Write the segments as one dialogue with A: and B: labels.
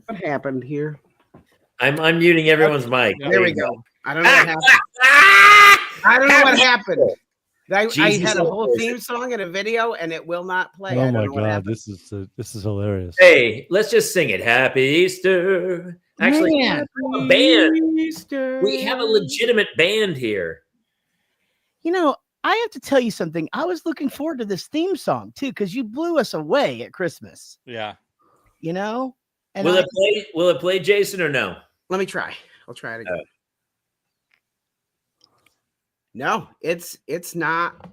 A: What happened here?
B: I'm unmuting everyone's mic.
A: There we go. I don't know what happened. I don't know what happened. I had a whole theme song and a video, and it will not play.
C: Oh my God, this is hilarious.
B: Hey, let's just sing it. Happy Easter. Actually,
A: Man.
B: a band.
A: Easter.
B: We have a legitimate band here.
D: You know, I have to tell you something. I was looking forward to this theme song too, because you blew us away at Christmas.
E: Yeah.
D: You know? And
B: Will it play, Jason, or no?
A: Let me try. I'll try it again. No, it's not.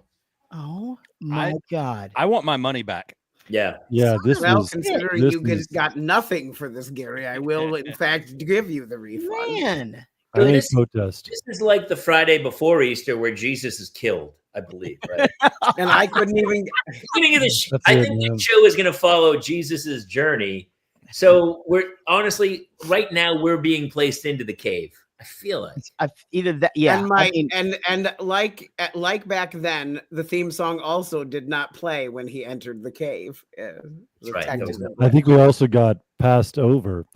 D: Oh my God.
E: I want my money back.
B: Yeah.
C: Yeah.
A: Considering you got nothing for this, Gary, I will in fact give you the refund.
D: Man.
C: This protest.
B: This is like the Friday before Easter where Jesus is killed, I believe, right?
A: And I couldn't even.
B: I think the show is going to follow Jesus's journey. So we're honestly right now we're being placed into the cave. I feel like
D: either that, yeah.
A: And like back then, the theme song also did not play when he entered the cave.
B: Right.
C: I think we also got passed over.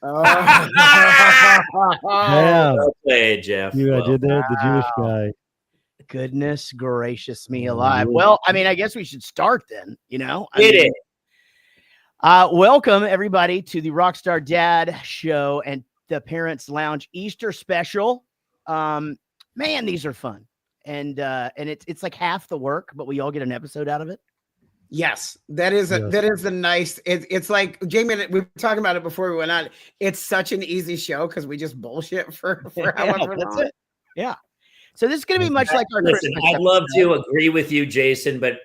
A: Oh.
C: Yeah.
B: Well played, Jeff.
C: I did that. The Jewish guy.
D: Goodness gracious me alive. Well, I mean, I guess we should start then. You know, welcome everybody to the Rockstar Dad Show and the Parents Lounge Easter special. Man, these are fun, and it's like half the work, but we all get an episode out of it.
A: Yes, that is a nice. It's like Jamie. We were talking about it before we went on. It's such an easy show because we just bullshit for however long.
D: Yeah. So this is going to be much like our
B: Listen,
D: Christmas
B: I'd love to agree with you, Jason, but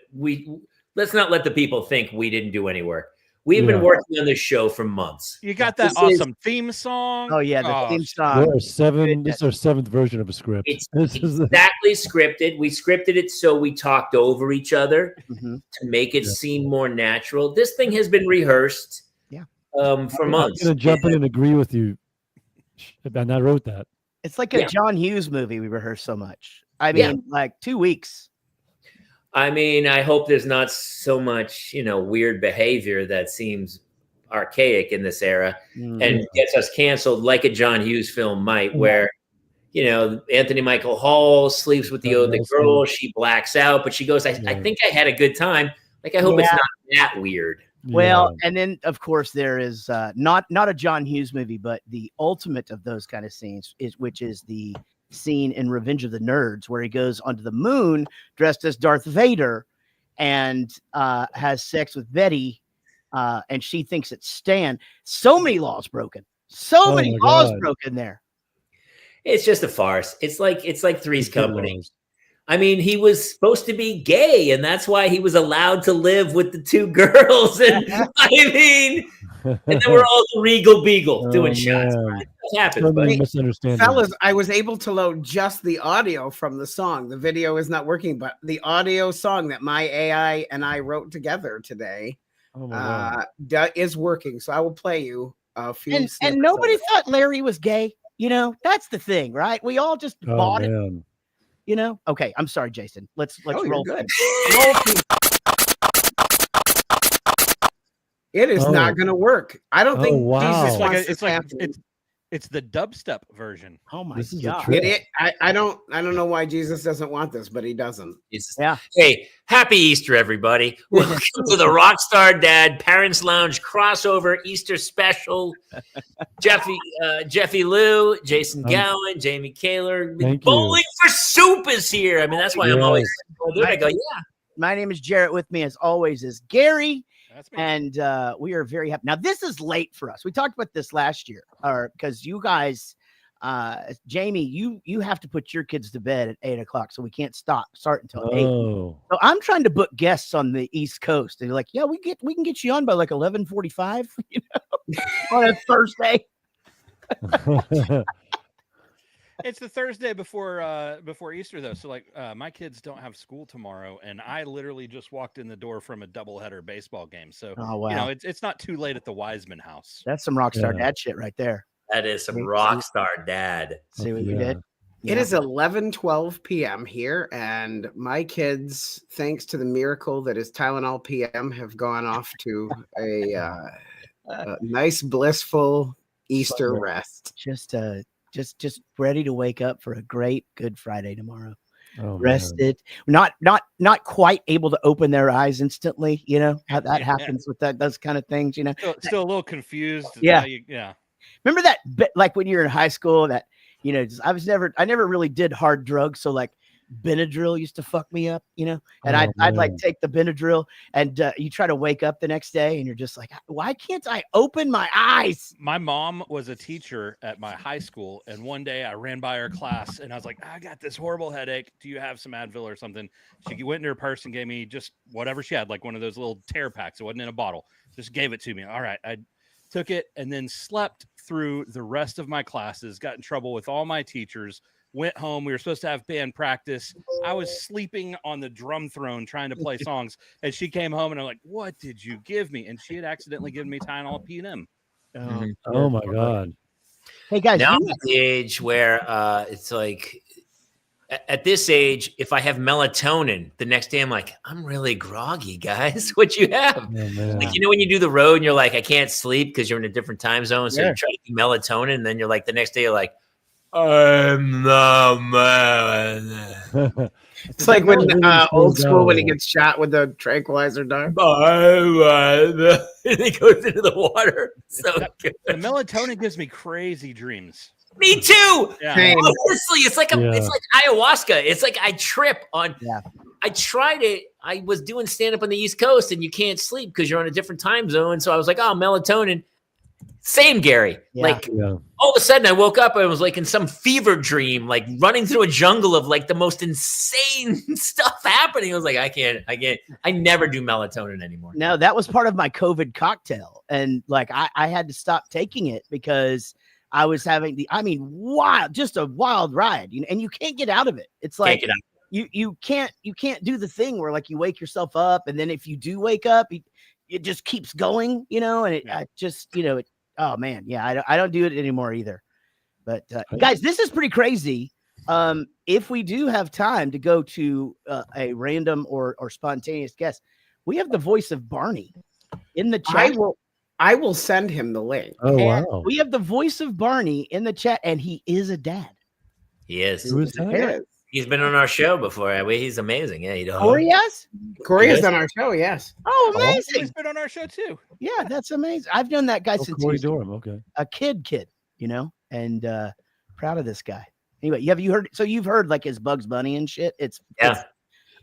B: let's not let the people think we didn't do any work. We've been working on this show for months.
E: You got that awesome theme song.
D: Oh yeah, the theme song.
C: This is our 7th version of a script.
B: It's exactly scripted. We scripted it so we talked over each other to make it seem more natural. This thing has been rehearsed for months.
C: I'm going to jump in and agree with you. And I wrote that.
D: It's like a John Hughes movie we rehearsed so much. I mean, like 2 weeks.
B: I mean, I hope there's not so much, weird behavior that seems archaic in this era and gets us canceled like a John Hughes film might, where, Anthony Michael Hall sleeps with the girl. She blacks out, but she goes, I think I had a good time. Like, I hope it's not that weird.
D: Well, and then, of course, there is not a John Hughes movie, but the ultimate of those kind of scenes, which is the scene in Revenge of the Nerds where he goes onto the moon dressed as Darth Vader and has sex with Betty and she thinks it's Stan. So many laws broken. So many laws broken there.
B: It's just a farce. It's like Three's Company. I mean, he was supposed to be gay, and that's why he was allowed to live with the 2 girls. And and then we're all the Regal Beagle doing shots. Right? That happens,
C: but
A: fellas, I was able to load just the audio from the song. The video is not working, but the audio song that my AI and I wrote together today is working. So I will play you a few.
D: And nobody thought Larry was gay. That's the thing, right? We all just bought it. Okay, I'm sorry, Jason. Let's roll.
A: Good. It is not going to work. I don't think Jesus wants
E: it's the dubstep version.
D: Oh my God!
A: I don't know why Jesus doesn't want this, but he doesn't.
D: Yeah.
B: Hey, happy Easter, everybody! Welcome to the Rockstar Dad Parents Lounge crossover Easter special. Jeffy Lou, Jason Gowin, Jamie Kaler, Bowling for Soup is here. I mean, that's why I'm always. I go,
D: My name is Jaret. With me, as always, is Gary. And we are very happy. Now, this is late for us. We talked about this last year, because you guys, Jamie, you have to put your kids to bed at 8:00, so we can't start until 8. So I'm trying to book guests on the East Coast, and you're like, yeah, we can get you on by like 11:45, on a Thursday.
E: It's the Thursday before Easter, though. So, my kids don't have school tomorrow, and I literally just walked in the door from a doubleheader baseball game. So, it's not too late at the Wiseman house.
D: That's some Rockstar Dad shit right there.
B: That is some Rockstar Dad.
D: See what you did?
A: It is 11:12 p.m. here, and my kids, thanks to the miracle that is Tylenol PM, have gone off to Nice, blissful Easter rest.
D: Just ready to wake up for a great Good Friday tomorrow.
C: Oh,
D: rested, not quite able to open their eyes instantly. You know how that happens with those kind of things. You know,
E: still a little confused.
D: Yeah,
E: yeah.
D: Remember that bit, like when you were in high school, that I never really did hard drugs, so like Benadryl used to fuck me up, you know, and I'd like take the Benadryl and you try to wake up the next day and you're just like, why can't I open my eyes?
E: My mom was a teacher at my high school, and one day I ran by her class and I was like, I got this horrible headache. Do you have some Advil or something? She went into her purse and gave me just whatever she had, like one of those little tear packs. It wasn't in a bottle. Just gave it to me. All right. I took it and then slept through the rest of my classes, got in trouble with all my teachers. Went home. We were supposed to have band practice. I was sleeping on the drum throne trying to play songs. And she came home and I'm like, what did you give me? And she had accidentally given me Tylenol P&M.
C: Oh my God.
D: Hey guys.
B: Now I'm at the age where it's like at this age, if I have melatonin, the next day I'm like, I'm really groggy, guys. What you have? Like, you know, when you do the road and you're like, I can't sleep because you're in a different time zone. So you try to do melatonin and then you're like, the next day you're like, I'm the man.
A: It's like when old school when he gets shot with the tranquilizer dart.
B: And he goes into the water. So good.
E: The melatonin gives me crazy dreams.
B: Me too.
E: Yeah.
B: Honestly, it's like it's like ayahuasca. It's like I trip on. Yeah. I tried it. I was doing stand up on the East Coast, and you can't sleep because you're on a different time zone. So I was like, oh, melatonin. Same, Gary. All of a sudden I woke up and I was like in some fever dream, like running through a jungle of like the most insane stuff happening. I was like, I never do melatonin anymore.
D: No, that was part of my COVID cocktail. And like, I had to stop taking it because I was having just a wild ride, you know, and you can't get out of it. It's like, you can't do the thing where like you wake yourself up. And then if you do wake up, it just keeps going, you know, and oh man. Yeah. I don't do it anymore either, but guys, this is pretty crazy. If we do have time to go to a random or spontaneous guest, we have the voice of Barney in the chat.
A: I will send him the link.
C: Oh, wow.
D: We have the voice of Barney in the chat and he is a dad.
B: He is.
C: Who is that?
B: He's been on our show before. He's amazing. Yeah,
D: Corey has?
A: Corey has done our show, yes.
D: Oh, amazing.
E: He's been on our show too.
D: Yeah, that's amazing. I've known that guy since
C: Corey Durham. Okay.
D: A kid, you know, and proud of this guy. Anyway, you've heard like his Bugs Bunny and shit. It's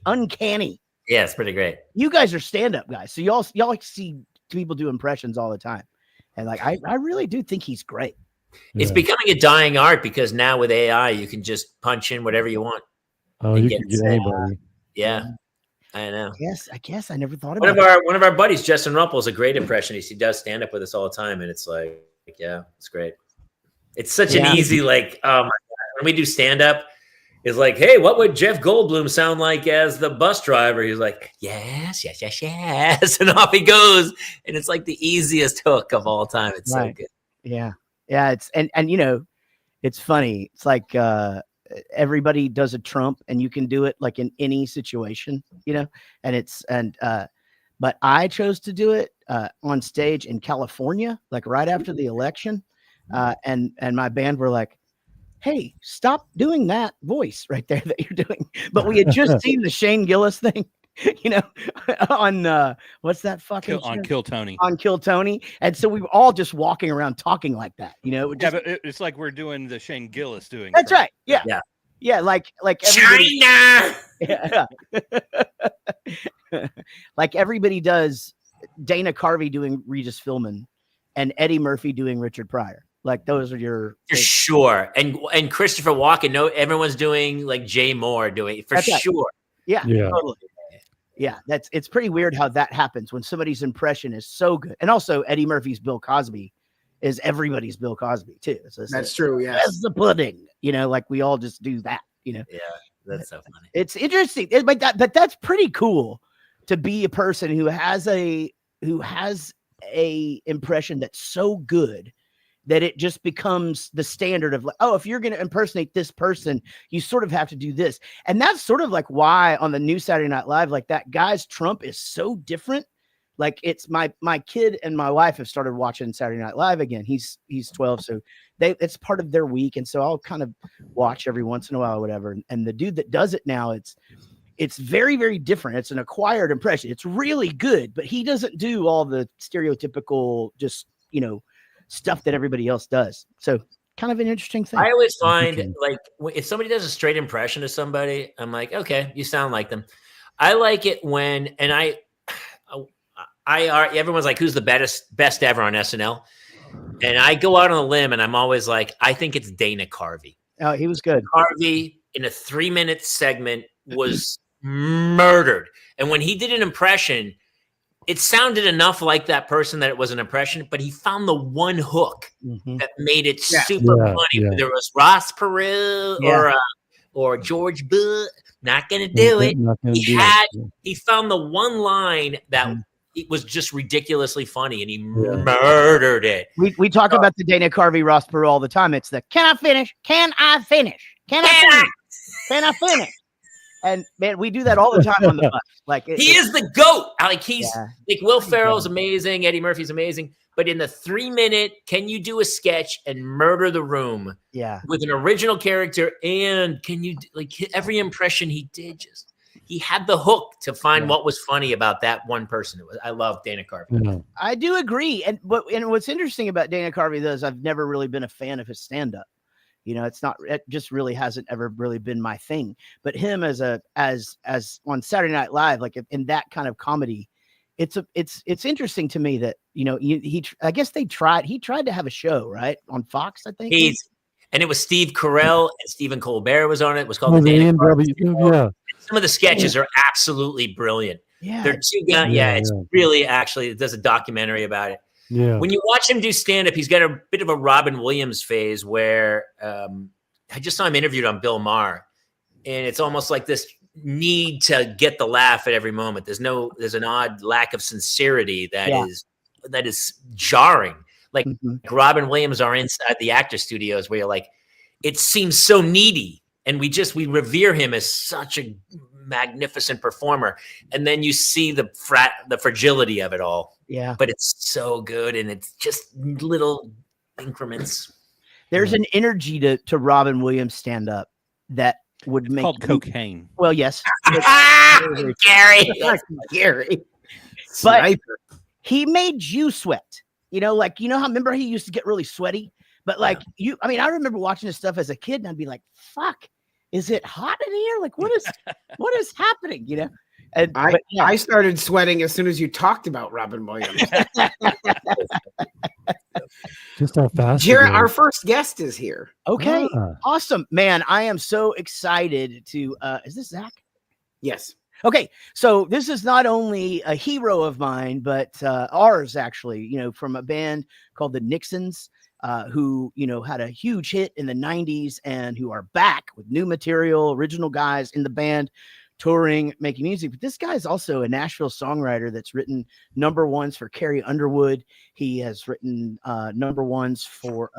D: uncanny.
B: Yeah, it's pretty great.
D: You guys are stand-up guys, so y'all like see people do impressions all the time. And like I really do think he's great.
B: It's becoming a dying art because now with AI, you can just punch in whatever you want.
C: Oh, you can get anybody.
B: Yeah, I know.
D: I guess I never thought about it.
B: One of our buddies, Justin Rumpel, is a great impressionist. He does stand up with us all the time, and it's like, yeah, it's great. It's such an easy when we do stand up. It's like, hey, what would Jeff Goldblum sound like as the bus driver? He's like, yes, and off he goes, and it's like the easiest hook of all time. It's so good.
D: Yeah. It's and you know, it's funny. It's like everybody does a Trump, and you can do it like in any situation, you know. But I chose to do it on stage in California, like right after the election, and my band were like, "Hey, stop doing that voice right there that you're doing." But we had just seen the Shane Gillis thing. You know, on what's that fucking
E: on Kill Tony.
D: On Kill Tony. And so we were all just walking around talking like that, you know.
E: But it's like we're doing the Shane Gillis doing.
D: That's right. Yeah. Yeah, like
B: China.
D: Yeah. Like everybody does Dana Carvey doing Regis Philbin and Eddie Murphy doing Richard Pryor. Like those are your
B: for sure. And Christopher Walken, everyone's doing like Jay Moore doing it for sure.
D: Yeah, totally. Yeah, it's pretty weird how that happens when somebody's impression is so good. And also Eddie Murphy's Bill Cosby is everybody's Bill Cosby too. So
A: that's true. Yeah.
D: That's the pudding, you know, like we all just do that, you know?
B: Yeah. That's so funny.
D: It's interesting. But that's pretty cool to be a person who has a impression that's so good that it just becomes the standard of like, oh, if you're going to impersonate this person, you sort of have to do this. And that's sort of like why on the new Saturday Night Live, like that guy's Trump is so different. Like it's my kid and my wife have started watching Saturday Night Live again. He's 12, so it's part of their week, and so I'll kind of watch every once in a while, or whatever. And the dude that does it now, it's very, very different. It's an acquired impression. It's really good, but he doesn't do all the stereotypical, just stuff that everybody else does. So kind of an interesting thing.
B: I always find like if somebody does a straight impression of somebody, I'm like, okay, you sound like them. I like it when, and everyone's like, who's the best ever on SNL? And I go out on a limb and I'm always like, I think it's Dana Carvey.
D: Oh, he was good.
B: Carvey in a 3-minute segment was murdered. And when he did an impression, it sounded enough like that person that it was an impression, but he found the one hook that made it super funny. Yeah. Whether it was Ross Perot or George Bush, not going to do it. He found the one line that it was just ridiculously funny, and he murdered it.
D: We talk about the Dana Carvey, Ross Perot all the time. It's the can I finish? Can I finish? Can I finish? Can I finish? And man, we do that all the time on the bus. Like
B: he is the GOAT. Like like Will Ferrell's amazing, Eddie Murphy's amazing, but in the 3-minute, can you do a sketch and murder the room?
D: Yeah, with
B: an original character, and can you like every impression he did? He had the hook to find what was funny about that one person. I love Dana Carvey.
D: I do agree, and what's interesting about Dana Carvey though is I've never really been a fan of his stand-up. It just really hasn't ever really been my thing. But him as on Saturday Night Live, like in that kind of comedy, it's interesting to me that I guess he tried to have a show right on Fox. I think
B: and it was Steve Carell and Stephen Colbert was on it. It was called the Dana Carvey Show. Some of the sketches are absolutely brilliant.
D: Yeah,
B: they're two guys. Yeah, it's really actually it does a documentary about it.
C: Yeah.
B: When you watch him do stand-up, he's got a bit of a Robin Williams phase where I just saw him interviewed on Bill Maher, and it's almost like this need to get the laugh at every moment. There's an odd lack of sincerity that is jarring. Like Robin Williams are inside the actor studios where you're like, it seems so needy, and we revere him as such a magnificent performer, and then you see the fragility of it all.
D: Yeah,
B: but it's so good, and it's just little increments.
D: There's an energy to Robin Williams stand up that would make
E: called cocaine.
D: Well, yes,
B: Gary,
D: but he made you sweat. Remember he used to get really sweaty, but I remember watching his stuff as a kid, and I'd be like, "Fuck, is it hot in here? Like, what is happening?" And
A: I started sweating as soon as you talked about Robin Williams.
C: Just how fast.
A: Jaret, our first guest is here.
D: Okay, awesome, man! I am so excited to. Is this Zach?
A: Yes.
D: Okay, so this is not only a hero of mine, but ours actually. From a band called the Nixons, who had a huge hit in the '90s and who are back with new material, original guys in the band, touring, making music. But this guy is also a Nashville songwriter that's written number ones for Carrie Underwood. He has written number ones for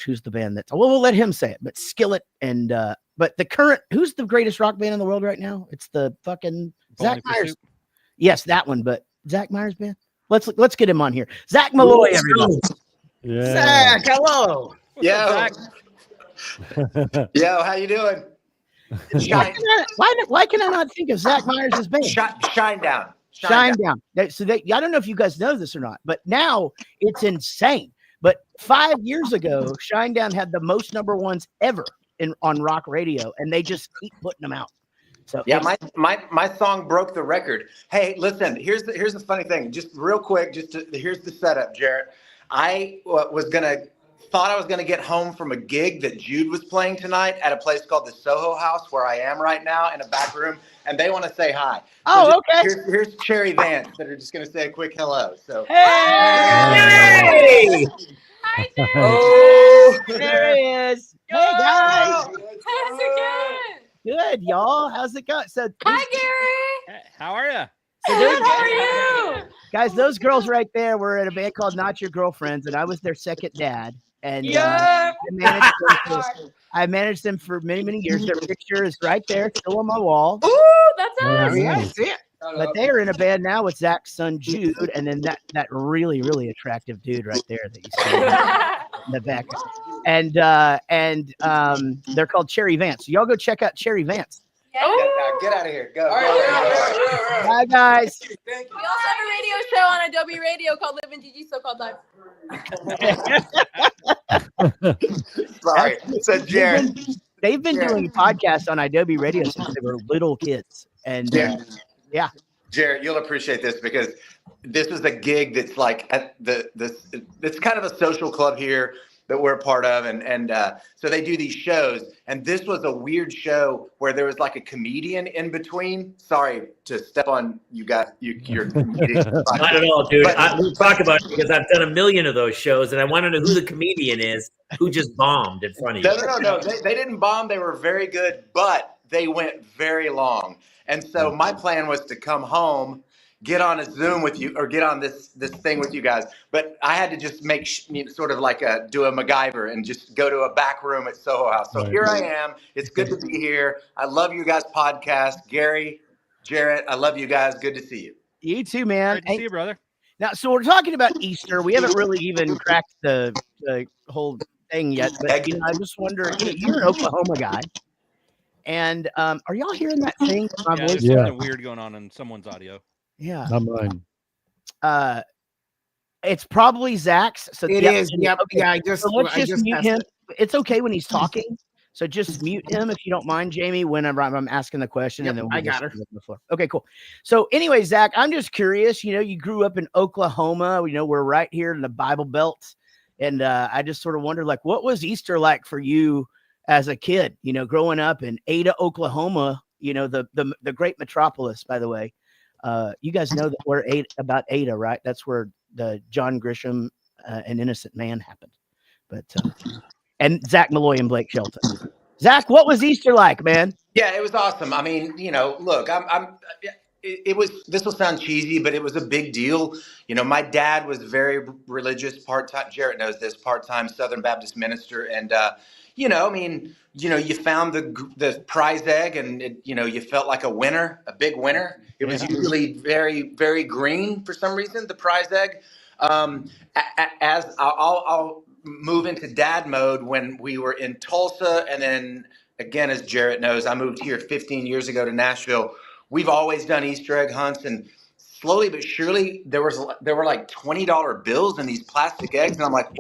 D: who's the band that's we'll let him say it, but Skillet and but the current who's the greatest rock band in the world right now? It's the fucking Zach Myers. Yes, that one, but Zach Myers band. Let's get him on here. Zach Malloy, everybody.
C: Yeah.
A: Zach, hello.
F: Yo, how you doing?
D: Why can I not think of Zach Myers' band?
F: Shine Down.
D: Shine Down. I don't know if you guys know this or not, but now it's insane. But 5 years ago, Shine Down had the most number ones ever on rock radio, and they just keep putting them out. So
F: yeah, my song broke the record. Hey, listen, here's the funny thing. Just real quick, here's the setup, Jaret. I thought I was gonna get home from a gig that Jude was playing tonight at a place called the Soho House, where I am right now in a back room, and they want to say hi.
D: Okay.
F: Here's Cherry Vance that are just gonna say a quick hello. So
D: hey!
G: Hi, Jared.
F: Oh,
D: there he is. Hey guys.
G: How's it going?
D: Good, y'all. How's it going? So
G: Hi, Gary.
E: Hey, how are you?
G: Good. How are you?
D: Guys, those girls right there were in a band called Not Your Girlfriends, and I was their second dad. And I managed them for many, many years. Their picture is right there, still on my wall.
G: Ooh, that's us.
A: Yeah, I see it.
D: But they are in a band now with Zach's son Jude, and then that really, really attractive dude right there that you see in the back. And they're called Cherry Vance. So y'all go check out Cherry Vance.
F: Get out of here. Go.
D: Bye, guys.
G: We also have a radio show on Adobe Radio called Live in GG, so-called live.
F: Sorry. So Jared,
D: they've been doing podcasts on Adobe Radio since they were little kids. And yeah.
F: Jared, you'll appreciate this because this is a gig that's like at it's kind of a social club here that we're a part of, and so they do these shows, and this was a weird show where there was like a comedian in between. Sorry to step on you guys. You're
B: not at all, dude. We'll talk about it because I've done a million of those shows, and I want to know who the comedian is who just bombed in front of you.
F: No. They didn't bomb. They were very good, but they went very long. And so my plan was to come home, get on a Zoom with you, or get on this thing with you guys. But I had to just make sort of like do a MacGyver and just go to a back room at Soho House. So here I am. It's good to be here. I love you guys' podcast. Gary, Jaret, I love you guys. Good to see you.
D: You too, man.
E: Great to see you, brother.
D: Now, so we're talking about Easter. We haven't really even cracked the whole thing yet. But I just wonder, you're an Oklahoma guy. And are y'all hearing that thing?
E: There's something weird going on in someone's audio.
D: Yeah.
C: Not mine.
D: It's probably Zach's. So
A: it is. Yep.
D: Okay.
A: Yeah.
D: Let's just mute him. It's okay when he's talking. So just mute him if you don't mind, Jamie, whenever I'm asking the question. And then
A: I got her.
D: The floor. Okay, cool. So anyway, Zach, I'm just curious. You grew up in Oklahoma. We're right here in the Bible Belt. And I just sort of wondered, like, what was Easter like for you as a kid, growing up in Ada, Oklahoma, the great metropolis, by the way. You guys know that we're about Ada, right? That's where the John Grisham, An Innocent Man happened. But and Zach Malloy and Blake Shelton. Zach, what was Easter like, man?
F: Yeah, it was awesome. I mean, look, this will sound cheesy, but it was a big deal. My dad was very religious, part-time. Jaret knows this, part-time Southern Baptist minister. And, you found the prize egg and, you felt like a winner, a big winner. It was usually very, very green for some reason, the prize egg. As I'll move into dad mode when we were in Tulsa. And then again, as Jaret knows, I moved here 15 years ago to Nashville. We've always done Easter egg hunts, and slowly but surely there were like $20 bills in these plastic eggs. And I'm like,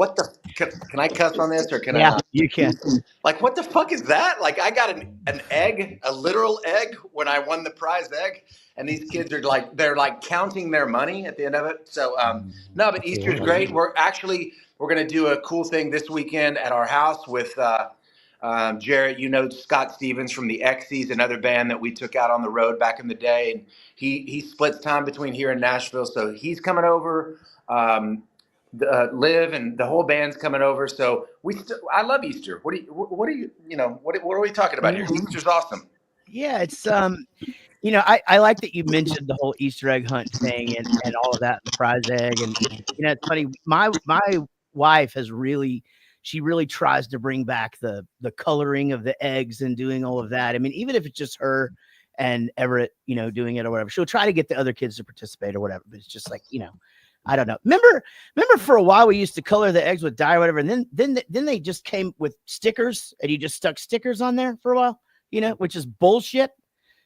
F: can I cuss on this or can I not?
D: You can.
F: Like, what the fuck is that? Like, I got an egg, a literal egg when I won the prize egg. And these kids they're counting their money at the end of it. So, no, but Easter's great. We're going to do a cool thing this weekend at our house with Jaret. Scott Stevens from the X's, another band that we took out on the road back in the day. And he splits time between here and Nashville. So he's coming over. Liv and the whole band's coming over. So I love Easter. What are we talking about here? Easter's awesome.
D: Yeah, it's I like that you mentioned the whole Easter egg hunt thing and all of that, the prize egg, and it's funny. My wife she really tries to bring back the coloring of the eggs and doing all of that. I mean, even if it's just her and Everett, doing it or whatever, she'll try to get the other kids to participate or whatever. But it's just like, I don't know. Remember for a while we used to color the eggs with dye or whatever, and then they just came with stickers, and you just stuck stickers on there for a while, which is bullshit.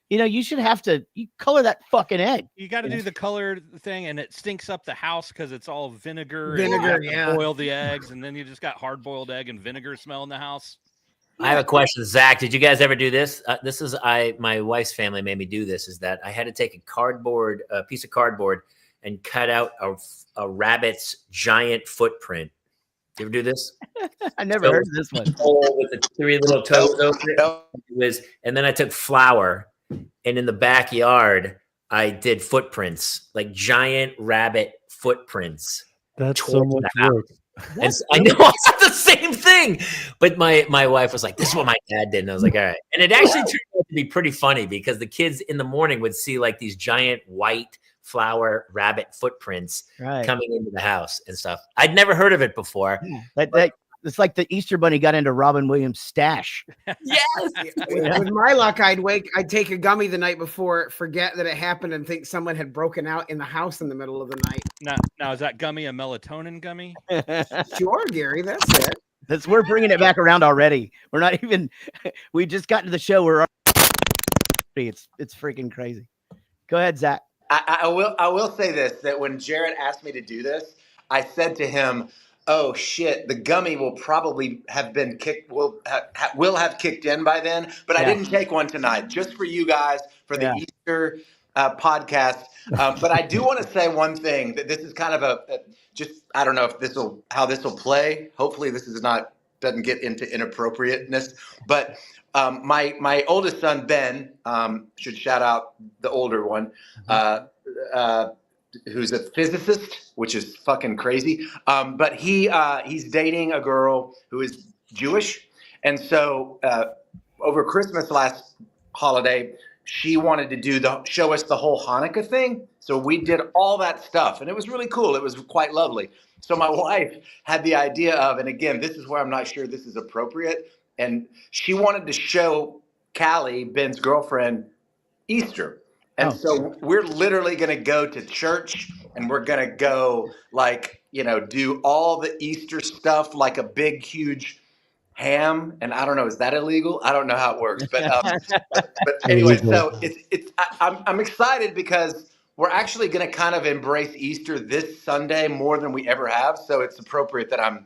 D: You should have to color that fucking egg.
E: You got to do the color thing, and it stinks up the house because it's all vinegar.
A: Yeah.
E: Boil the eggs, and then you just got hard-boiled egg and vinegar smell in the house.
B: I have a question, Zach. Did you guys ever do this? My wife's family made me do this. Is that I had to take a piece of cardboard, and cut out a rabbit's giant footprint. You ever do this?
D: I never heard of this one.
B: With the 3 little toes over it. And then I took flour. And in the backyard, I did footprints, like giant rabbit footprints.
C: That's so much work.
B: And I know it's the same thing. But my wife was like, this is what my dad did. And I was like, all right. And it actually turned out to be pretty funny because the kids in the morning would see like these giant white flower rabbit footprints coming into the house and stuff. I'd never heard of it before.
D: That it's like the Easter Bunny got into Robin Williams' stash.
G: Yes.
A: With my luck, I'd take a gummy the night before, forget that it happened, and think someone had broken out in the house in the middle of the night.
E: Now is that gummy a melatonin gummy?
A: Sure, Gary, that's it.
D: We're bringing it back around already. We're not even. We just got to the show. It's freaking crazy. Go ahead, Zach.
F: I will say this, that when Jaret asked me to do this, I said to him, oh shit, the gummy will probably have been kicked, will have kicked in by then, but I didn't take one tonight, just for you guys, for the Easter podcast. But I do want to say one thing, that this is kind of I don't know if how this will play. Hopefully this doesn't get into inappropriateness, but my oldest son, Ben, should shout out the older one, who's a physicist, which is fucking crazy. But he's dating a girl who is Jewish. And so over Christmas last holiday, she wanted to show us the whole Hanukkah thing. So we did all that stuff, and it was really cool. It was quite lovely. So my wife had the idea of, and again, this is where I'm not sure this is appropriate, and she wanted to show Callie, Ben's girlfriend, Easter. And so we're literally going to go to church, and we're going to go do all the Easter stuff like a big, huge ham. And I don't know, is that illegal? I don't know how it works, but anyway, so I'm excited because we're actually going to kind of embrace Easter this Sunday more than we ever have. So it's appropriate that I'm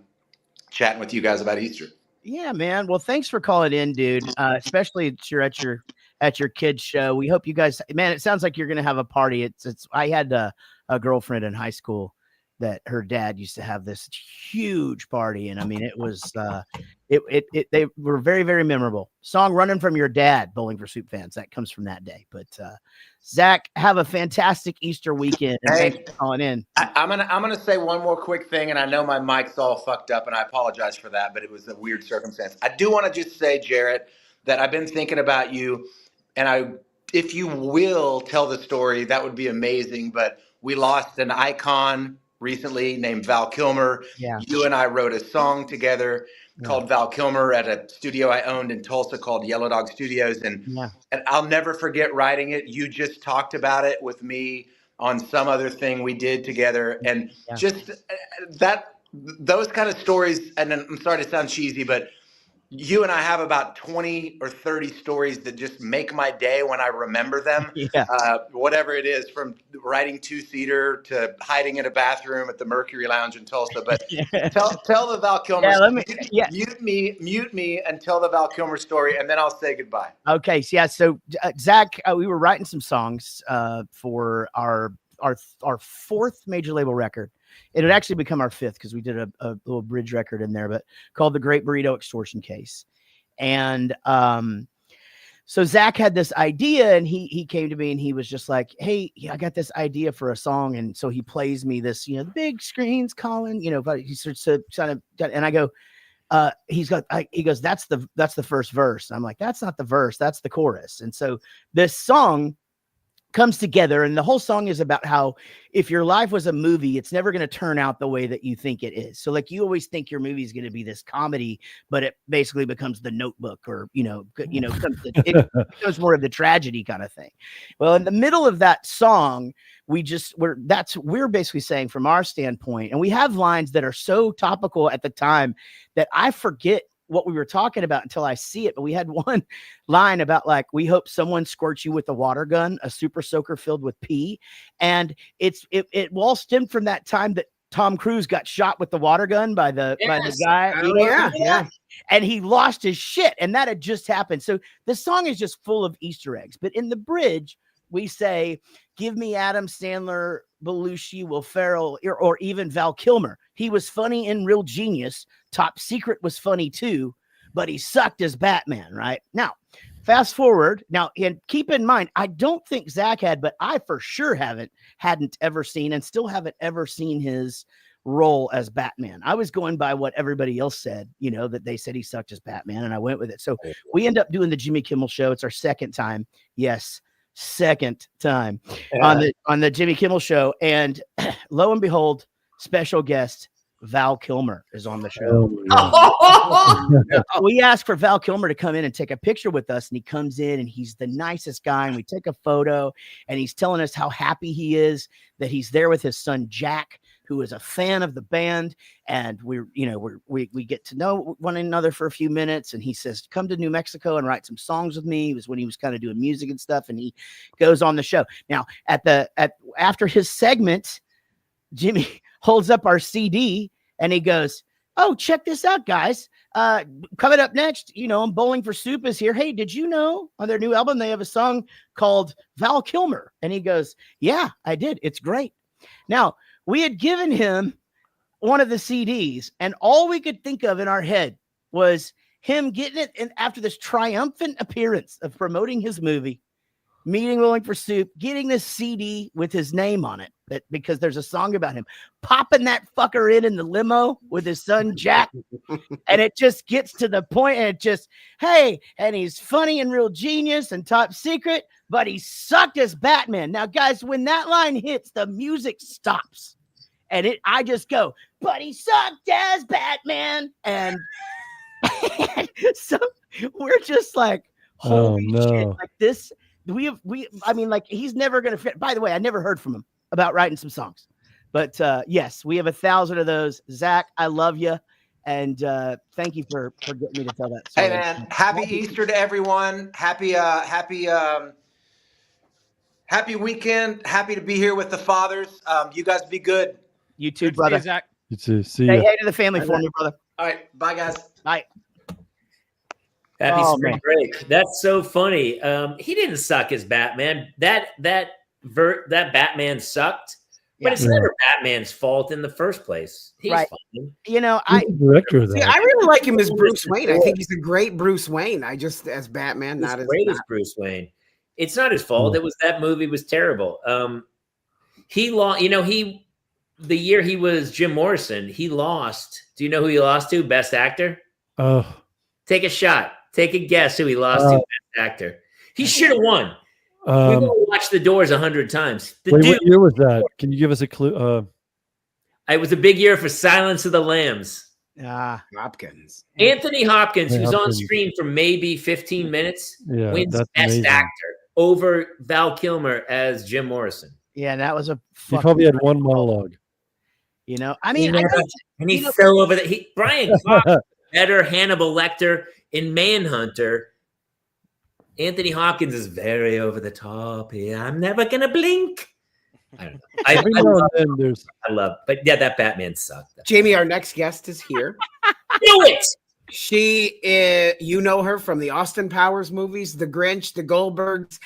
F: chatting with you guys about Easter.
D: Yeah, man. Well, thanks for calling in, dude. Especially you're at your kids' show. We hope you guys, man, it sounds like you're going to have a party. I had a girlfriend in high school that her dad used to have this huge party. And I mean, it was, they were very, very memorable. Song Running From Your Dad, Bowling for Soup fans. That comes from that day. But Zach, have a fantastic Easter weekend. And thanks for calling in.
F: I'm gonna say one more quick thing, and I know my mic's all fucked up, and I apologize for that, but it was a weird circumstance. I do want to just say, Jaret, that I've been thinking about you, and if you will tell the story, that would be amazing. But we lost an icon recently named Val Kilmer.
D: Yeah.
F: You and I wrote a song together called Val Kilmer at a studio I owned in Tulsa called Yellow Dog Studios. And I'll never forget writing it. You just talked about it with me on some other thing we did together. And just those kind of stories, and I'm sorry to sound cheesy, but you and I have about 20 or 30 stories that just make my day when I remember them. Whatever it is, from writing two-seater to hiding in a bathroom at the Mercury Lounge in Tulsa. But tell the Val Kilmer story. Mute me and tell the Val Kilmer story, and then I'll say goodbye.
D: Okay. So Zach, we were writing some songs for our fourth major label record. It would actually become our fifth because we did a little bridge record in there, but called The Great Burrito Extortion Case. And so Zach had this idea, and he came to me and he was just like, hey, I got this idea for a song. And so he plays me this, the big screen's calling, but he starts to kind of, and I go, he goes, that's the first verse. I'm like, that's not the verse, that's the chorus. And so this song comes together, and the whole song is about how if your life was a movie, it's never going to turn out the way that you think it is. So like you always think your movie is going to be this comedy, but it basically becomes The Notebook, or it becomes more of the tragedy kind of thing. Well, in the middle of that song, we're basically saying from our standpoint, and we have lines that are so topical at the time that I forget what we were talking about until I see it. But we had one line about we hope someone squirts you with a water gun, a super soaker filled with pee. And it all stemmed from that time that Tom Cruise got shot with the water gun by the guy.
A: Oh,
D: And he lost his shit. And that had just happened. So the song is just full of Easter eggs. But in the bridge, we say, give me Adam Sandler, Belushi, Will Ferrell, or even Val Kilmer. He was funny in Real Genius. Top Secret was funny too, but he sucked as Batman, right? Now, fast forward. Now, and keep in mind, I don't think Zach had, but I for sure hadn't ever seen and still haven't ever seen his role as Batman. I was going by what everybody else said, that they said he sucked as Batman, and I went with it. So we end up doing the Jimmy Kimmel Show. It's our second time. Yes. Second time on the Jimmy Kimmel Show. And lo and behold, special guest Val Kilmer is on the show. We asked for Val Kilmer to come in and take a picture with us, and he comes in and he's the nicest guy, and we take a photo, and he's telling us how happy he is that he's there with his son Jack, who is a fan of the band, and we get to know one another for a few minutes, and he says, come to New Mexico and write some songs with me. It was when he was kind of doing music and stuff, and he goes on the show. Now after his segment, Jimmy holds up our CD and he goes, oh, check this out, guys. Coming up next, Bowling for Soup is here. Hey, did you know on their new album they have a song called Val Kilmer? And he goes, yeah, I did. It's great. Now, we had given him one of the CDs, and all we could think of in our head was him getting it, and after this triumphant appearance of promoting his movie, meeting Bowling for Soup, getting this CD with his name on it, because there's a song about him, popping that fucker in the limo with his son Jack, and it just gets to the point, and it just, hey, and he's funny and real genius and top secret, but he sucked as Batman. Now, guys, when that line hits, the music stops, and I just go, but he sucked as Batman, and so we're just like, holy shit, like this. He's never going to fit. By the way, I never heard from him about writing some songs, but yes, we have 1,000 of those. Zach, I love you. And thank you for getting me to tell that story.
F: Hey man, happy Easter to everyone. Happy weekend. Happy to be here with the fathers. You guys be good.
D: You too, brother.
E: See you, Zach.
C: You too. See
D: you.
C: Say
D: hey to the family for me, brother.
F: All right. Bye, guys.
D: Bye.
B: Happy spring break. That's so funny. He didn't suck as Batman. That Batman sucked, but it's never Batman's fault in the first place. He's fine.
C: Director of that.
A: I really like him as Bruce Wayne. I think he's a great Bruce Wayne. As Batman,
B: he's
A: not as
B: great as Bruce Wayne. It's not his fault. It was that movie was terrible. He lost. The year he was Jim Morrison, he lost. Do you know who he lost to? Best actor.
C: Oh,
B: take a shot. Take a guess who he lost to. Best actor. He should have won. We've watched The Doors 100 times.
C: What year was that? Can you give us a clue?
B: It was a big year for Silence of the Lambs.
A: Hopkins.
B: Anthony Hopkins, who's on screen for maybe 15 minutes, wins Best
C: amazing.
B: Actor over Val Kilmer as Jim Morrison.
D: Yeah, that was
C: he probably had one monologue.
D: I mean,
B: and he fell over the. Brian Cox, better Hannibal Lecter in Manhunter. Anthony Hopkins is very over the top here. I'm never gonna blink. I don't know. I love, but yeah, that Batman sucked.
A: Jamie, our next guest is here.
B: Do it.
A: She is, her from the Austin Powers movies, The Grinch, The Goldbergs,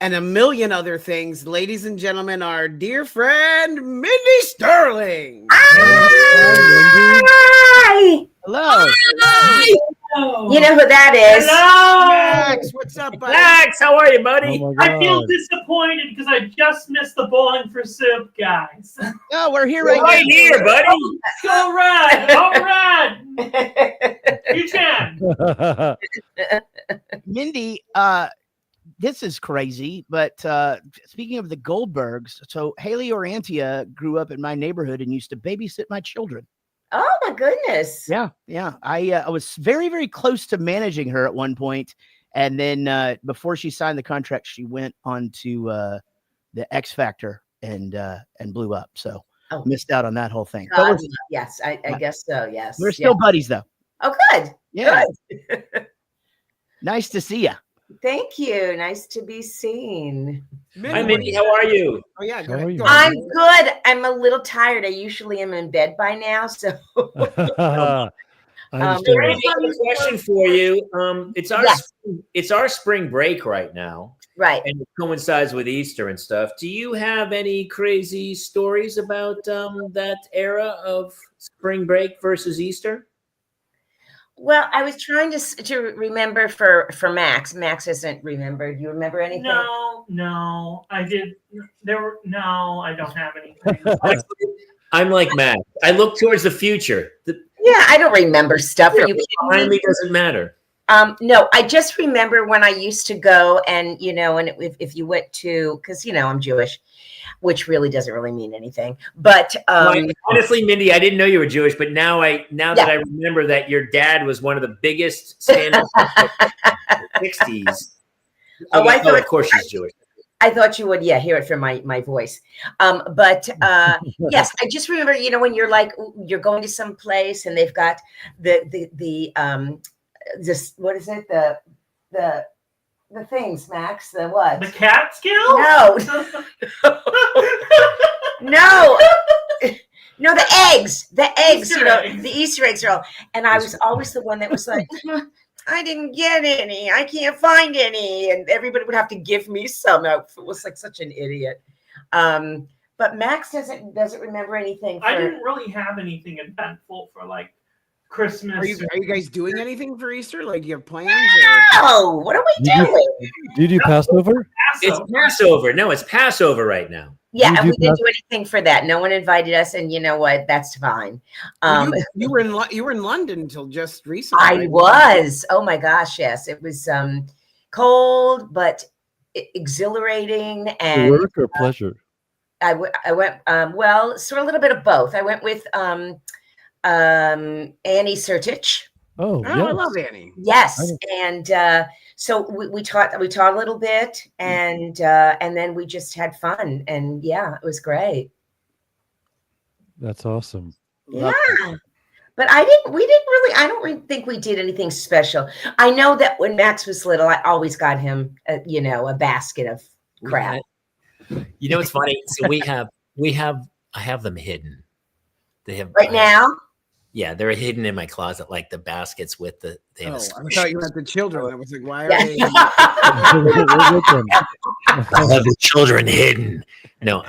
A: and a million other things. Ladies and gentlemen, our dear friend Mindy Sterling.
H: Hi.
D: Hello.
H: Hi. You know who that is?
B: Hello,
A: Max. What's up, buddy?
B: Max, how are you, buddy?
I: I feel disappointed because I just missed the Bowling for Soup, guys.
D: No, we're here
B: right here, buddy.
I: All right, all right. You can.
D: Mindy, this is crazy, but speaking of the Goldbergs, so Haley Orantia grew up in my neighborhood and used to babysit my children.
H: Oh my goodness.
D: Yeah. I was very, very close to managing her at one point, and then before she signed the contract, she went on to the X Factor and blew up. So missed out on that whole thing.
H: Yes, I guess so. Yes,
D: we're still buddies though.
H: Oh, good.
D: Yeah. Good. Nice to see you.
H: Thank you. Nice to be seen.
B: Hi, Mindy. How are you?
A: Oh, yeah. Go
H: ahead. I'm good. I'm a little tired. I usually am in bed by now. So
B: I have a question for you. It's our spring break right now.
H: Right.
B: And it coincides with Easter and stuff. Do you have any crazy stories about that era of spring break versus Easter?
H: Well, I was trying to remember for Max. Max hasn't remembered. You remember anything?
I: No, I did. I don't have anything.
B: I'm like Max. I look towards the future.
H: I don't remember stuff.
B: Behind me doesn't matter.
H: No, I just remember when I used to go and, and if you went to, because, I'm Jewish, which really doesn't really mean anything. But
B: honestly, Mindy, I didn't know you were Jewish, but now that I remember that your dad was one of the biggest stand-up in the 60s.
H: I thought,
B: of course she's Jewish.
H: I thought you would, hear it from my voice. But yes, I just remember, when you're like, you're going to some place and they've got this, what is it? The things, Max, the what?
I: The Catskill?
H: No. No. No, the eggs, the Easter eggs are all. And I was always the one that was like, I didn't get any. I can't find any. And everybody would have to give me some. I was like such an idiot. But Max doesn't remember anything.
I: I didn't really have anything eventful for like Christmas.
A: Are you guys doing anything for Easter? Like, you have plans?
H: No. What are we doing?
C: Do you do Passover?
B: It's Passover. No, it's Passover right now.
H: Yeah, and we didn't do anything for that. No one invited us, and you know what? That's fine.
A: You were in London until just recently.
H: I was. Oh my gosh, yes. It was cold but exhilarating and
C: work or pleasure.
H: I went well, so a little bit of both. I went with Annie Sertich.
C: Oh,
A: yes. I love Annie.
H: Yes, and so we taught a little bit, and then we just had fun, and yeah, it was great.
C: That's awesome.
H: Yeah, but I don't really think we did anything special. I know that when Max was little, I always got him, a basket of crap.
B: You know what's funny? So I have them hidden. They have
H: right now.
B: Yeah, they're hidden in my closet, like the baskets with the.
A: I thought you meant the children. I was like, why are they?
B: I have the children hidden. No,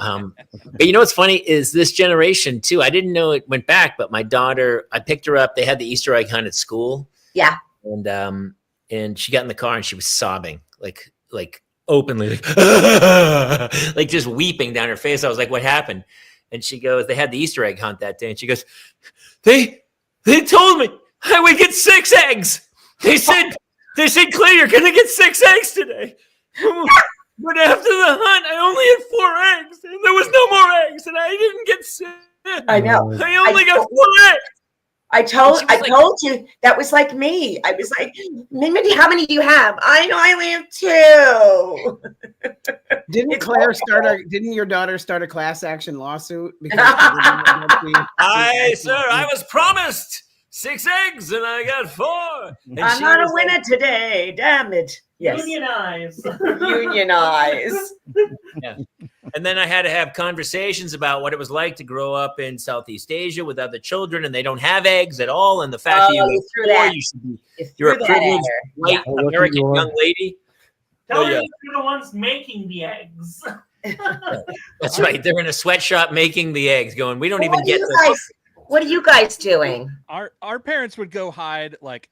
B: but you know what's funny is this generation too. I didn't know it went back, but my daughter, I picked her up. They had the Easter egg hunt at school.
H: Yeah,
B: and she got in the car and she was sobbing, like openly, like just weeping down her face. I was like, "What happened?" And she goes, "They had the Easter egg hunt that day." And she goes, They told me I would get 6 eggs. They said, Clay, you're gonna get 6 eggs today. But after the hunt, I only had 4 eggs, and there was no more eggs, and I didn't get 6.
H: I know.
B: I only got 4 eggs.
H: I told you that was like me. I was like, Mindy, how many do you have? I know I only have 2.
A: Didn't your daughter start a class action lawsuit? Because
B: I was promised 6 eggs and I got 4. And
H: I'm not a winner today. Damn it. Yes.
I: Unionize.
B: Yeah. And then I had to have conversations about what it was like to grow up in Southeast Asia with other children, and they don't have eggs at all. And the fact that you're a privileged white American young lady.
I: Tell you're the ones making the eggs.
B: That's right. They're in a sweatshop making the eggs, going, we don't even get this.
H: What are you guys doing?
E: Our parents would go hide like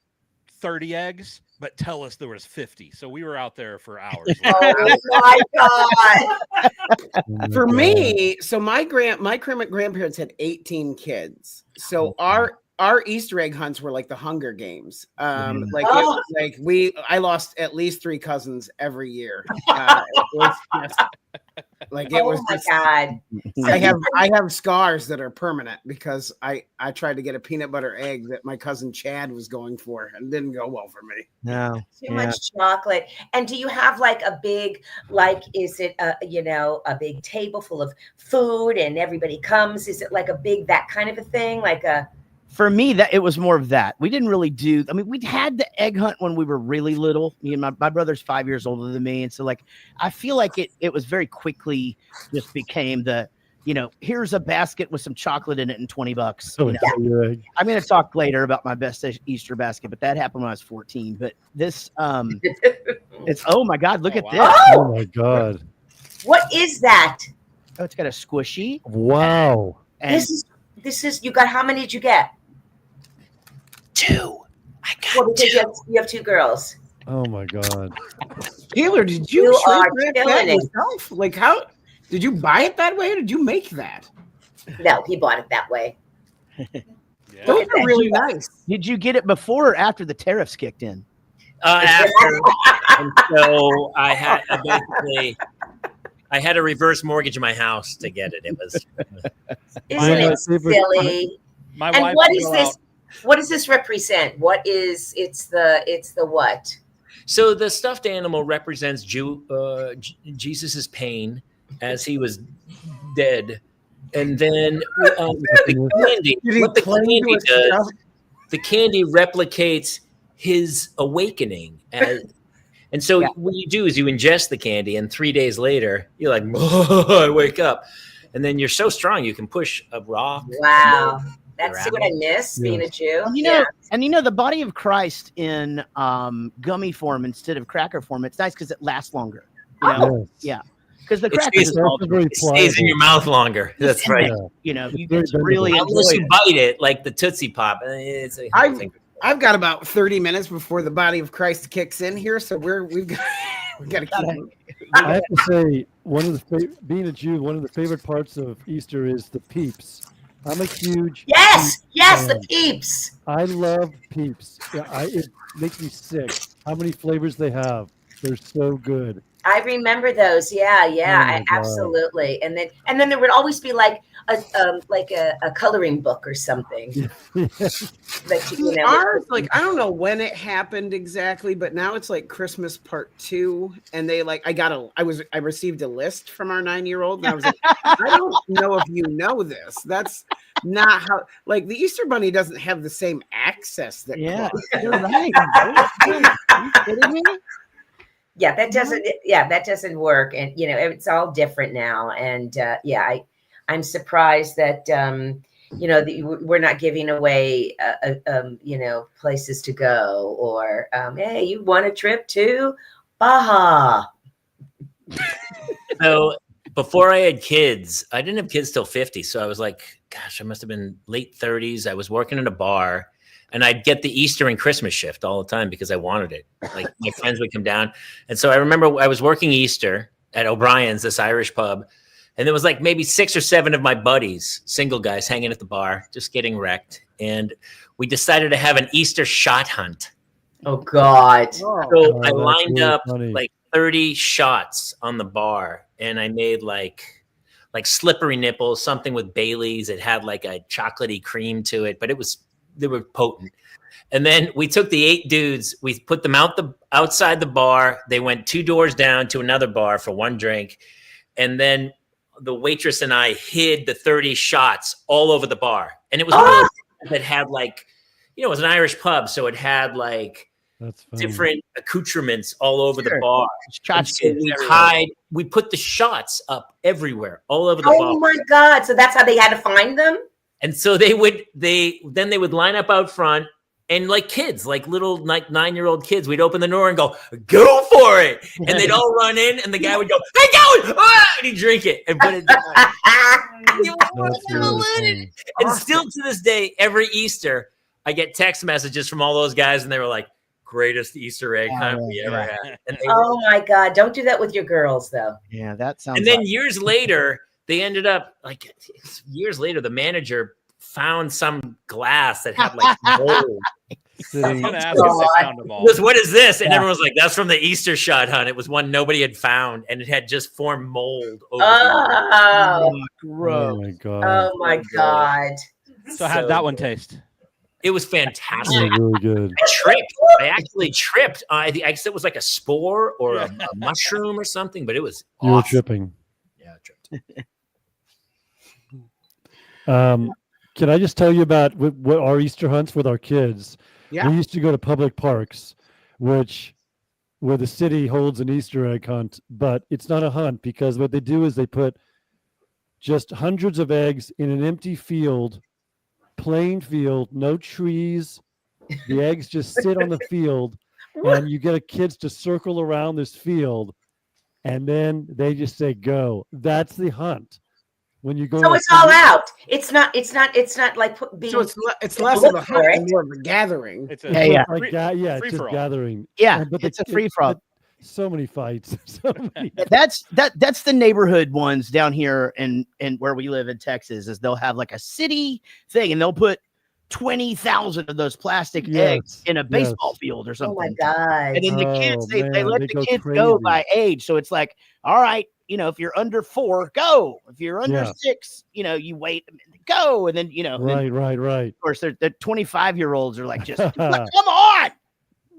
E: 30 eggs, but tell us there was 50. So we were out there for hours.
H: Oh my God.
A: For me, so my grandparents had 18 kids. So our Easter egg hunts were like the Hunger Games. I lost at least 3 cousins every year. It was just,
H: God.
A: I have scars that are permanent because I tried to get a peanut butter egg that my cousin Chad was going for and it didn't go well for me.
D: No.
H: Too much chocolate. And do you have like a big, is it a big table full of food and everybody comes? Is it like a big, that kind of a thing?
D: For me, that it was more of that. We didn't really do. I mean, we'd had the egg hunt when we were really little. Me and my brother's 5 years older than me, and so I feel like it was very quickly just became the, here's a basket with some chocolate in it and $20. I'm going to talk later about my best Easter basket, but that happened when I was 14. But this, it's oh my God, look at this!
C: Oh my God,
H: what is that?
D: Oh, it's got a squishy.
C: Wow.
H: And this is. You got how many did you get?
B: 2. I got 2.
H: You have 2 girls.
C: Oh my God.
A: Taylor, did you shrink that yourself? Like, how did you buy it that way or did you make that?
H: No, he bought it that way.
A: Those are really nice.
D: Did you get it before or after the tariffs kicked in?
B: After, and so I had to reverse mortgage my house to get it. It was.
H: Isn't it silly?
E: My
H: and
E: wife
H: what
E: will
H: is
E: go
H: this?
E: out-
H: What does this represent? What is it's the what?
B: So the stuffed animal represents Jesus's pain as he was dead, and then the candy. What the candy does, the candy replicates his awakening. And so what you do is you ingest the candy, and 3 days later you're like, I wake up, and then you're so strong you can push a rock.
H: Wow. That's what I miss being a Jew.
D: And the body of Christ in gummy form instead of cracker form, it's nice because it lasts longer. Yeah. Because the cracker
B: stays in your mouth longer. That's right.
D: You get really
B: unless you bite it, like the Tootsie Pop.
A: I've got about 30 minutes before the body of Christ kicks in here, so we've got to keep.
C: I have to say, being a Jew, one of the favorite parts of Easter is the Peeps. I'm a huge
H: the Peeps.
C: I love Peeps. It makes me sick. How many flavors they have? They're so good.
H: I remember those. Yeah, absolutely. And then there would always be like a coloring book or something.
A: Ours, like, I don't know when it happened exactly, but now it's like Christmas Part 2, and they I received a list from our 9-year-old, and I was like, I don't know if you know this. That's not how. Like, the Easter Bunny doesn't have the same access that.
D: Yeah,
A: you're right. Are you kidding me?
H: Yeah, that doesn't work, and it's all different now. And I'm surprised that we're not giving away places to go, or hey, you want a trip to Baja?
B: So before I had kids, I didn't have kids till 50, so I was like, gosh, I must have been late 30s. I was working in a bar. And I'd get the Easter and Christmas shift all the time because I wanted it. Like, my friends would come down. And so I remember I was working Easter at O'Brien's, this Irish pub. And there was like maybe 6 or 7 of my buddies, single guys, hanging at the bar, just getting wrecked. And we decided to have an Easter shot hunt.
H: Oh, God.
B: So I lined up like 30 shots on the bar. And I made like slippery nipples, something with Bailey's. It had like a chocolatey cream to it, but they were potent. And then we took the 8 dudes, we put them outside the bar. They went 2 doors down to another bar for 1 drink. And then the waitress and I hid the 30 shots all over the bar. And it was one of those that had like, it was an Irish pub. So it had like different accoutrements all over the bar. We put the shots up everywhere, all over the bar.
H: Oh my God. So that's how they had to find them?
B: And so they would line up out front, and like kids, like little 9-year-old kids, we'd open the door and go for it. And they'd all run in, and the guy would go, hey, Gowin! And he'd drink it and put it down. And still to this day, every Easter, I get text messages from all those guys, and they were like, greatest Easter egg hunt we ever had. And
H: my God. Don't do that with your girls, though.
D: Yeah, that sounds.
B: And then years later, they ended up the manager found some glass that had like mold. What is this? And everyone was like, that's from the Easter shot hunt. It was one nobody had found, and it had just formed mold over
C: Oh my God.
H: Oh my God.
E: So how did that one taste?
B: It was fantastic.
C: Really good.
B: I actually tripped. I guess it was like a spore or a mushroom or something, but it was awesome.
C: You were tripping.
B: Yeah, I tripped.
C: Can I just tell you about what our Easter hunts with our kids?
A: Yeah.
C: We used to go to public parks, where the city holds an Easter egg hunt, but it's not a hunt, because what they do is they put just hundreds of eggs in an empty field, plain field, no trees. The eggs just sit on the field, and you get kids to circle around this field, and then they just say, go. That's the hunt. When you go,
H: so it's all out. It's not like being.
A: So it's less of a hunt and more of a gathering.
C: It's just gathering.
D: Yeah, but it's a free for all.
C: So many fights.
D: That's the neighborhood ones down here and where we live in Texas. Is they'll have like a city thing, and they'll put 20,000 of those plastic
C: Yes,
D: eggs in a baseball field or
H: Oh
D: something.
H: my God.
D: And then the
C: Oh,
D: kids, they
C: man,
D: let
C: they
D: the
C: go
D: kids go
C: crazy.
D: by age. So it's like, all right, you know, if you're under 4, go. If you're under
C: Yeah.
D: 6, you know, you wait, go. And then, you know, then,
C: Right.
D: of course, the 25-year-olds are like, just come on,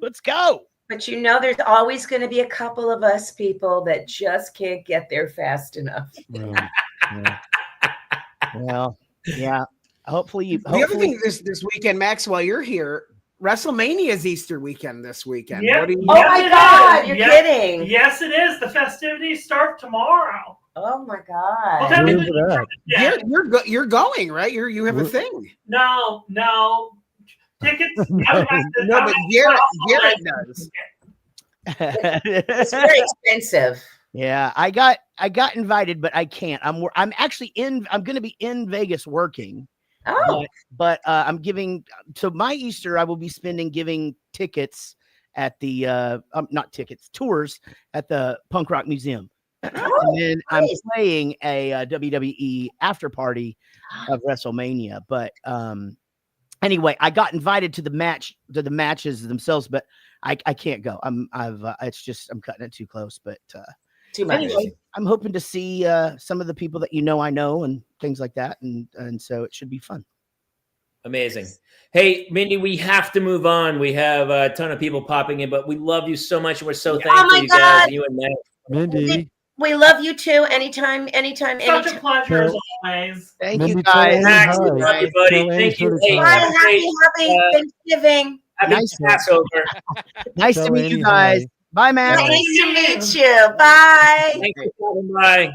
D: let's go.
H: But you know, there's always going to be a couple of us people that just can't get there fast enough.
D: Well, yeah. Hopefully,
A: The other thing this weekend, Max, while you're here, WrestleMania is Easter weekend this weekend.
I: Yep.
A: What do you?
H: Oh my God, you're kidding.
I: Yes, it is. The festivities start tomorrow.
H: Oh my
I: Well,
H: God.
I: that
C: Where's
I: means-
C: it at?
A: You're going, right? You have a thing.
I: No. Tickets.
A: No, but Jaret does.
H: It's very expensive.
D: Yeah, I got invited, but I can't. I'm going to be in Vegas working.
H: Oh,
D: But I'm giving, so my Easter, I will be giving tickets at the not tickets, tours at the Punk Rock Museum. And then I'm playing a WWE after party of WrestleMania. But anyway, I got invited to the matches themselves, but I can't go. I'm cutting it too close. But
H: too much.
D: anyway, I'm hoping to see some of the people that I know and things like that, and so it should be fun.
B: Amazing. Hey, Mindy, we have to move on. We have a ton of people popping in, but we love you so much. We're so thankful,
H: my
B: you guys,
H: God.
B: you and Matt.
C: Mindy.
H: We love you too. Anytime.
I: Such a pleasure as always.
D: Thank
C: Mindy,
D: you guys.
B: Max, we
C: hi.
B: love you, buddy.
C: Tell Annie
B: Thank you.
C: to
B: Hey,
C: come.
H: Bye.
B: have a great,
H: Happy Thanksgiving.
B: happy
D: Nice.
B: Passover.
D: Nice
C: Tell
D: to meet you
C: Annie
D: guys.
C: hi.
D: Bye, Matt.
H: Nice to meet you. Bye.
B: Thanks for coming by.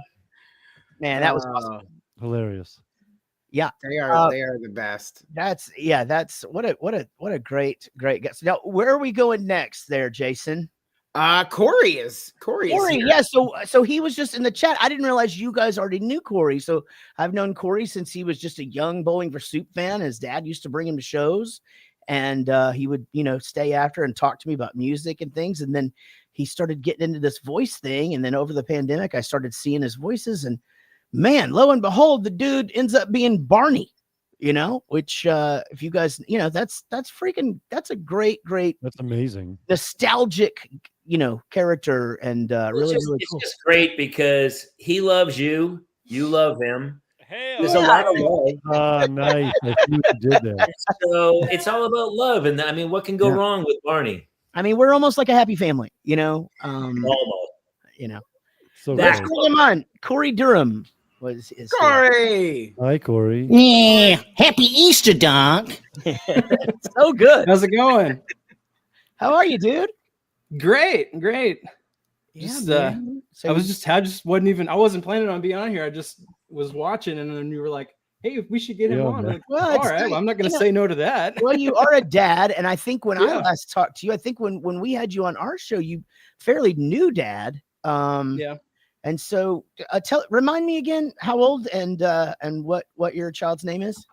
D: Man, that was awesome.
C: Hilarious.
D: Yeah,
A: They are the best.
D: that's what a great guest. Now, where are we going next there, Jason?
A: Corey is here.
D: Yeah, so he was just in the chat. I didn't realize you guys already knew Corey. So I've known Corey since he was just a young Bowling for Soup fan. His dad used to bring him to shows, and he would, stay after and talk to me about music and things. And then he started getting into this voice thing. And then over the pandemic, I started seeing his voices, and man, lo and behold, the dude ends up being Barney, which if you guys, that's a great,
C: That's amazing.
D: nostalgic, character, and really
B: It's
D: cool.
B: just great because he loves you. You love him.
E: Hey,
B: There's a lot of love.
C: Nice. I see what you did there.
B: So it's all about love. And I mean, what can go
D: Yeah.
B: wrong with Barney?
D: I mean, we're almost like a happy family,
B: Almost.
C: So
B: That's
C: great.
D: Call him on. Corey Durham is
A: Corey.
C: Hi, Corey.
D: yeah. Happy Easter, Doc. So good.
J: How's it going?
D: How are you, dude?
J: Great. Just,
D: man. So
J: I wasn't planning on being on here. I just was watching, and then you were like, "Hey, we should get him
C: Yeah,
J: on." I'm
C: man.
J: like,
D: Well,
J: all
D: it's
J: right,
D: nice.
J: well, I'm not going to say no to that.
D: well, you are a dad, and I think when I
J: Yeah.
D: last talked to you, I think when we had you on our show, you fairly new dad.
J: Yeah.
D: And so, remind me again how old and what your child's name is.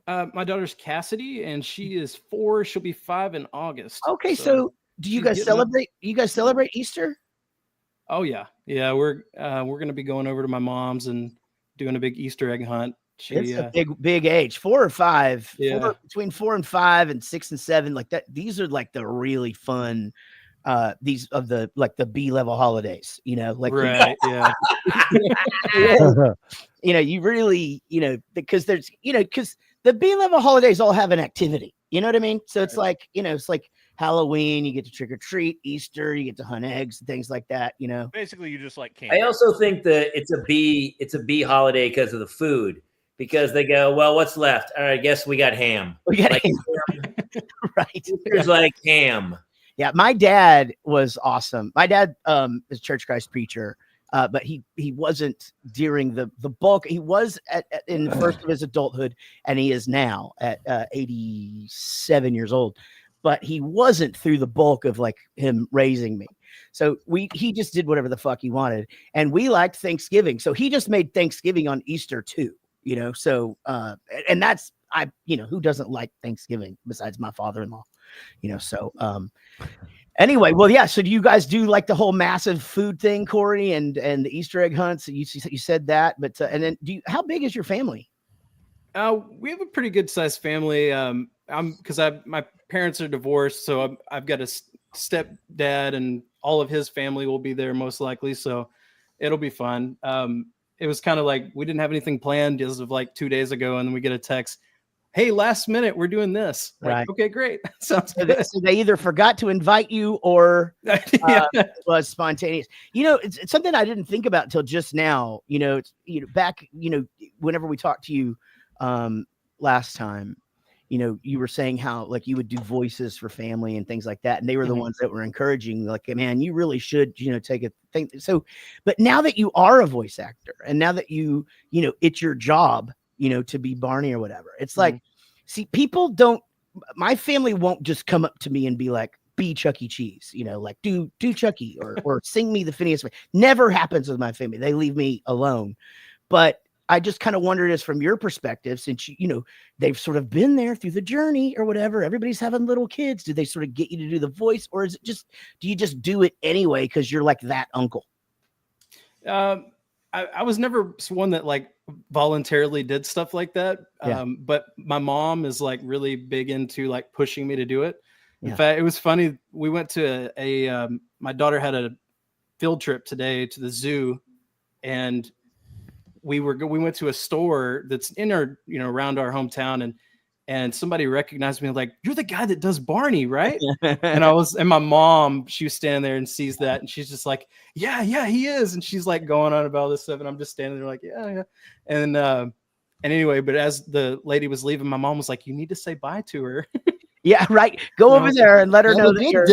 J: My daughter's Cassidy, and she is 4. She'll be 5 in August.
D: Okay, so do you
J: she's
D: guys
J: getting up.
D: celebrate? You guys celebrate Easter?
J: Oh yeah. We're going to be going over to my mom's and doing a big Easter egg hunt.
D: It's a big age, 4 or 5.
J: Yeah.
D: Between 4 and 5 and 6 and 7, like that. These are like the really fun. These of the B-level holidays, like
J: Right. Yeah.
D: you really, because there's, because the B-level holidays all have an activity. You know what I mean? So it's like, it's like Halloween, you get to trick or treat, Easter, you get to hunt eggs, things like that.
E: Basically, you just like candy.
B: I also think that it's a bee holiday because of the food. Because they go, well, what's left? All right, I guess we got ham.
D: We got
B: Like,
D: ham. Right.
B: There's like ham.
D: Yeah, my dad was awesome. My dad is a Church of Christ preacher, but he wasn't during the bulk. He was in the first of his adulthood, and he is now at 87 years old. But he wasn't through the bulk of like him raising me. So he just did whatever the fuck he wanted, and we liked Thanksgiving. So he just made Thanksgiving on Easter too. So and that's who doesn't like Thanksgiving besides my father-in-law. So anyway, well, yeah. So do you guys do like the whole massive food thing, Corey, and the Easter egg hunts? You said that, but and then how big is your family?
J: We have a pretty good sized family. My parents are divorced, so I've got a stepdad, and all of his family will be there most likely. So it'll be fun. It was kind of like we didn't have anything planned as of like 2 days ago, and then we get a text, "Hey, last minute, we're doing this." Like,
D: right.
J: Okay, great. Sounds good.
D: So they either forgot to invite you or it was spontaneous. It's something I didn't think about until just now. Back, whenever we talked to you last time, you were saying how like you would do voices for family and things like that. And they were the ones that were encouraging, like, man, you really should, take a thing. So, but now that you are a voice actor and now that it's your job, to be Barney or whatever, it's like, see, my family won't just come up to me and be like, be Chuck E. Cheese, like do Chucky or sing me the Phineas. Never happens with my family. They leave me alone. But I just kind of wondered, as from your perspective, since they've sort of been there through the journey or whatever, everybody's having little kids. Do they sort of get you to do the voice, or is it do you just do it anyway because you're like that uncle?
J: I was never one that like voluntarily did stuff like that.
D: Yeah.
J: But my mom is like really big into like pushing me to do it. In fact, it was funny. We went to my daughter had a field trip today to the zoo, and we went to a store that's in our, around our hometown, and somebody recognized me, like, "You're the guy that does Barney, right?" and my mom, she was standing there and sees that, and she's just like, yeah, he is. And she's like going on about all this stuff. And I'm just standing there like, yeah. And anyway, but as the lady was leaving, my mom was like, "You need to say bye to her."
D: Yeah, right. Go over there and let her know that you're.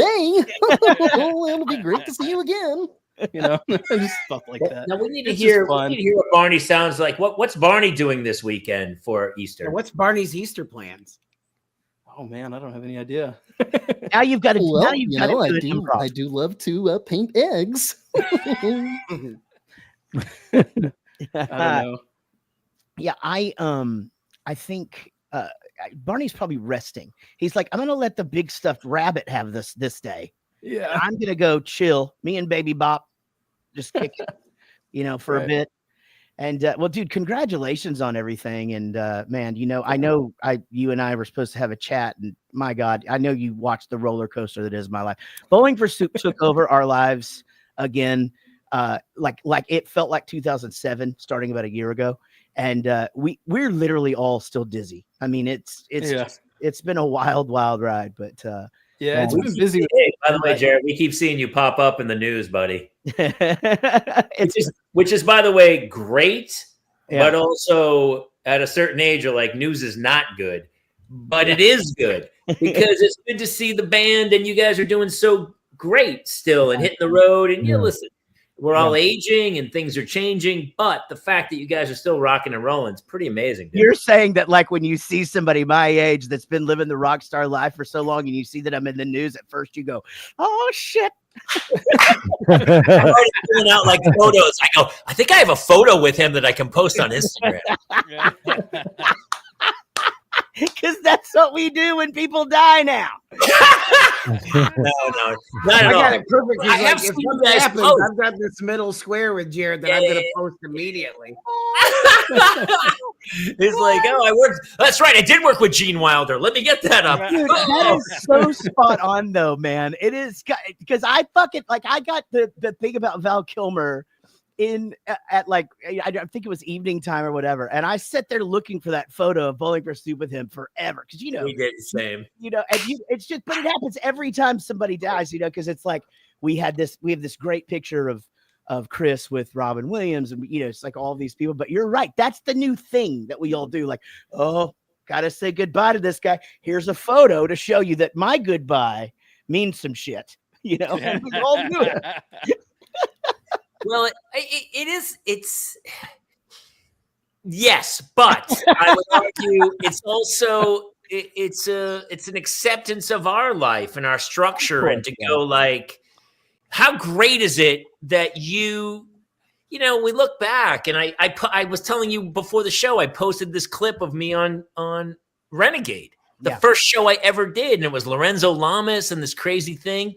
J: It'll be great to see you again. Just stuff like that.
B: Now we need to hear what Barney sounds like. What's Barney doing this weekend for Easter?
A: What's Barney's Easter plans?
J: Oh man, I don't have any idea.
D: Now you've got to.
K: Well,
D: now you've got to do
K: I do love to paint eggs.
J: I don't know.
D: Yeah, I think Barney's probably resting. He's like, I'm gonna let the big stuffed rabbit have this day.
J: Yeah,
D: I'm gonna go chill. Me and Baby Bop just kick it, for a bit. And well, dude, congratulations on everything. And man, I know you and I were supposed to have a chat, and my God, I know you watched the roller coaster that is my life. Bowling for Soup took over our lives again. Like it felt like 2007, starting about a year ago, and we're literally all still dizzy. I mean, it's been a wild ride, but
J: yeah, it's been busy.
B: By the way, Jared, we keep seeing you pop up in the news, buddy. which is, by the way, great, but also at a certain age, you're like, news is not good, but it is good because it's good to see the band and you guys are doing so great still and hitting the road. And listen, we're all aging and things are changing, but the fact that you guys are still rocking and rolling is pretty amazing. Dude.
D: You're saying that like when you see somebody my age that's been living the rock star life for so long and you see that I'm in the news, at first you go, "Oh shit."
B: I'm already pulling out like photos. I go, I think I have a photo with him that I can post on Instagram.
D: Because that's what we do when people die now.
B: No, not at all.
A: I got it perfect.
B: I have
A: if
B: seen
A: something
B: you guys
A: happens,
B: post.
A: I've got this middle square with Jared that I'm going to post immediately.
B: It's like, oh, I worked. That's right. I did work with Gene Wilder. Let me get that up.
D: Dude, that is so spot on, though, man. It is because I got the thing about Val Kilmer at like I think it was evening time or whatever, and I sat there looking for that photo of Bowling for Soup with him forever because
B: we did the same.
D: It's just, but it happens every time somebody dies, because it's like we have this great picture of Chris with Robin Williams, and it's like all these people. But you're right, that's the new thing that we all do. Like, oh, gotta say goodbye to this guy. Here's a photo to show you that my goodbye means some shit. And we all do it.
B: Well, it's yes, but I would argue it's also it's an acceptance of our life and our structure, and to go like, how great is it that we look back, and I was telling you before the show, I posted this clip of me on Renegade, the first show I ever did, and it was Lorenzo Lamas and this crazy thing.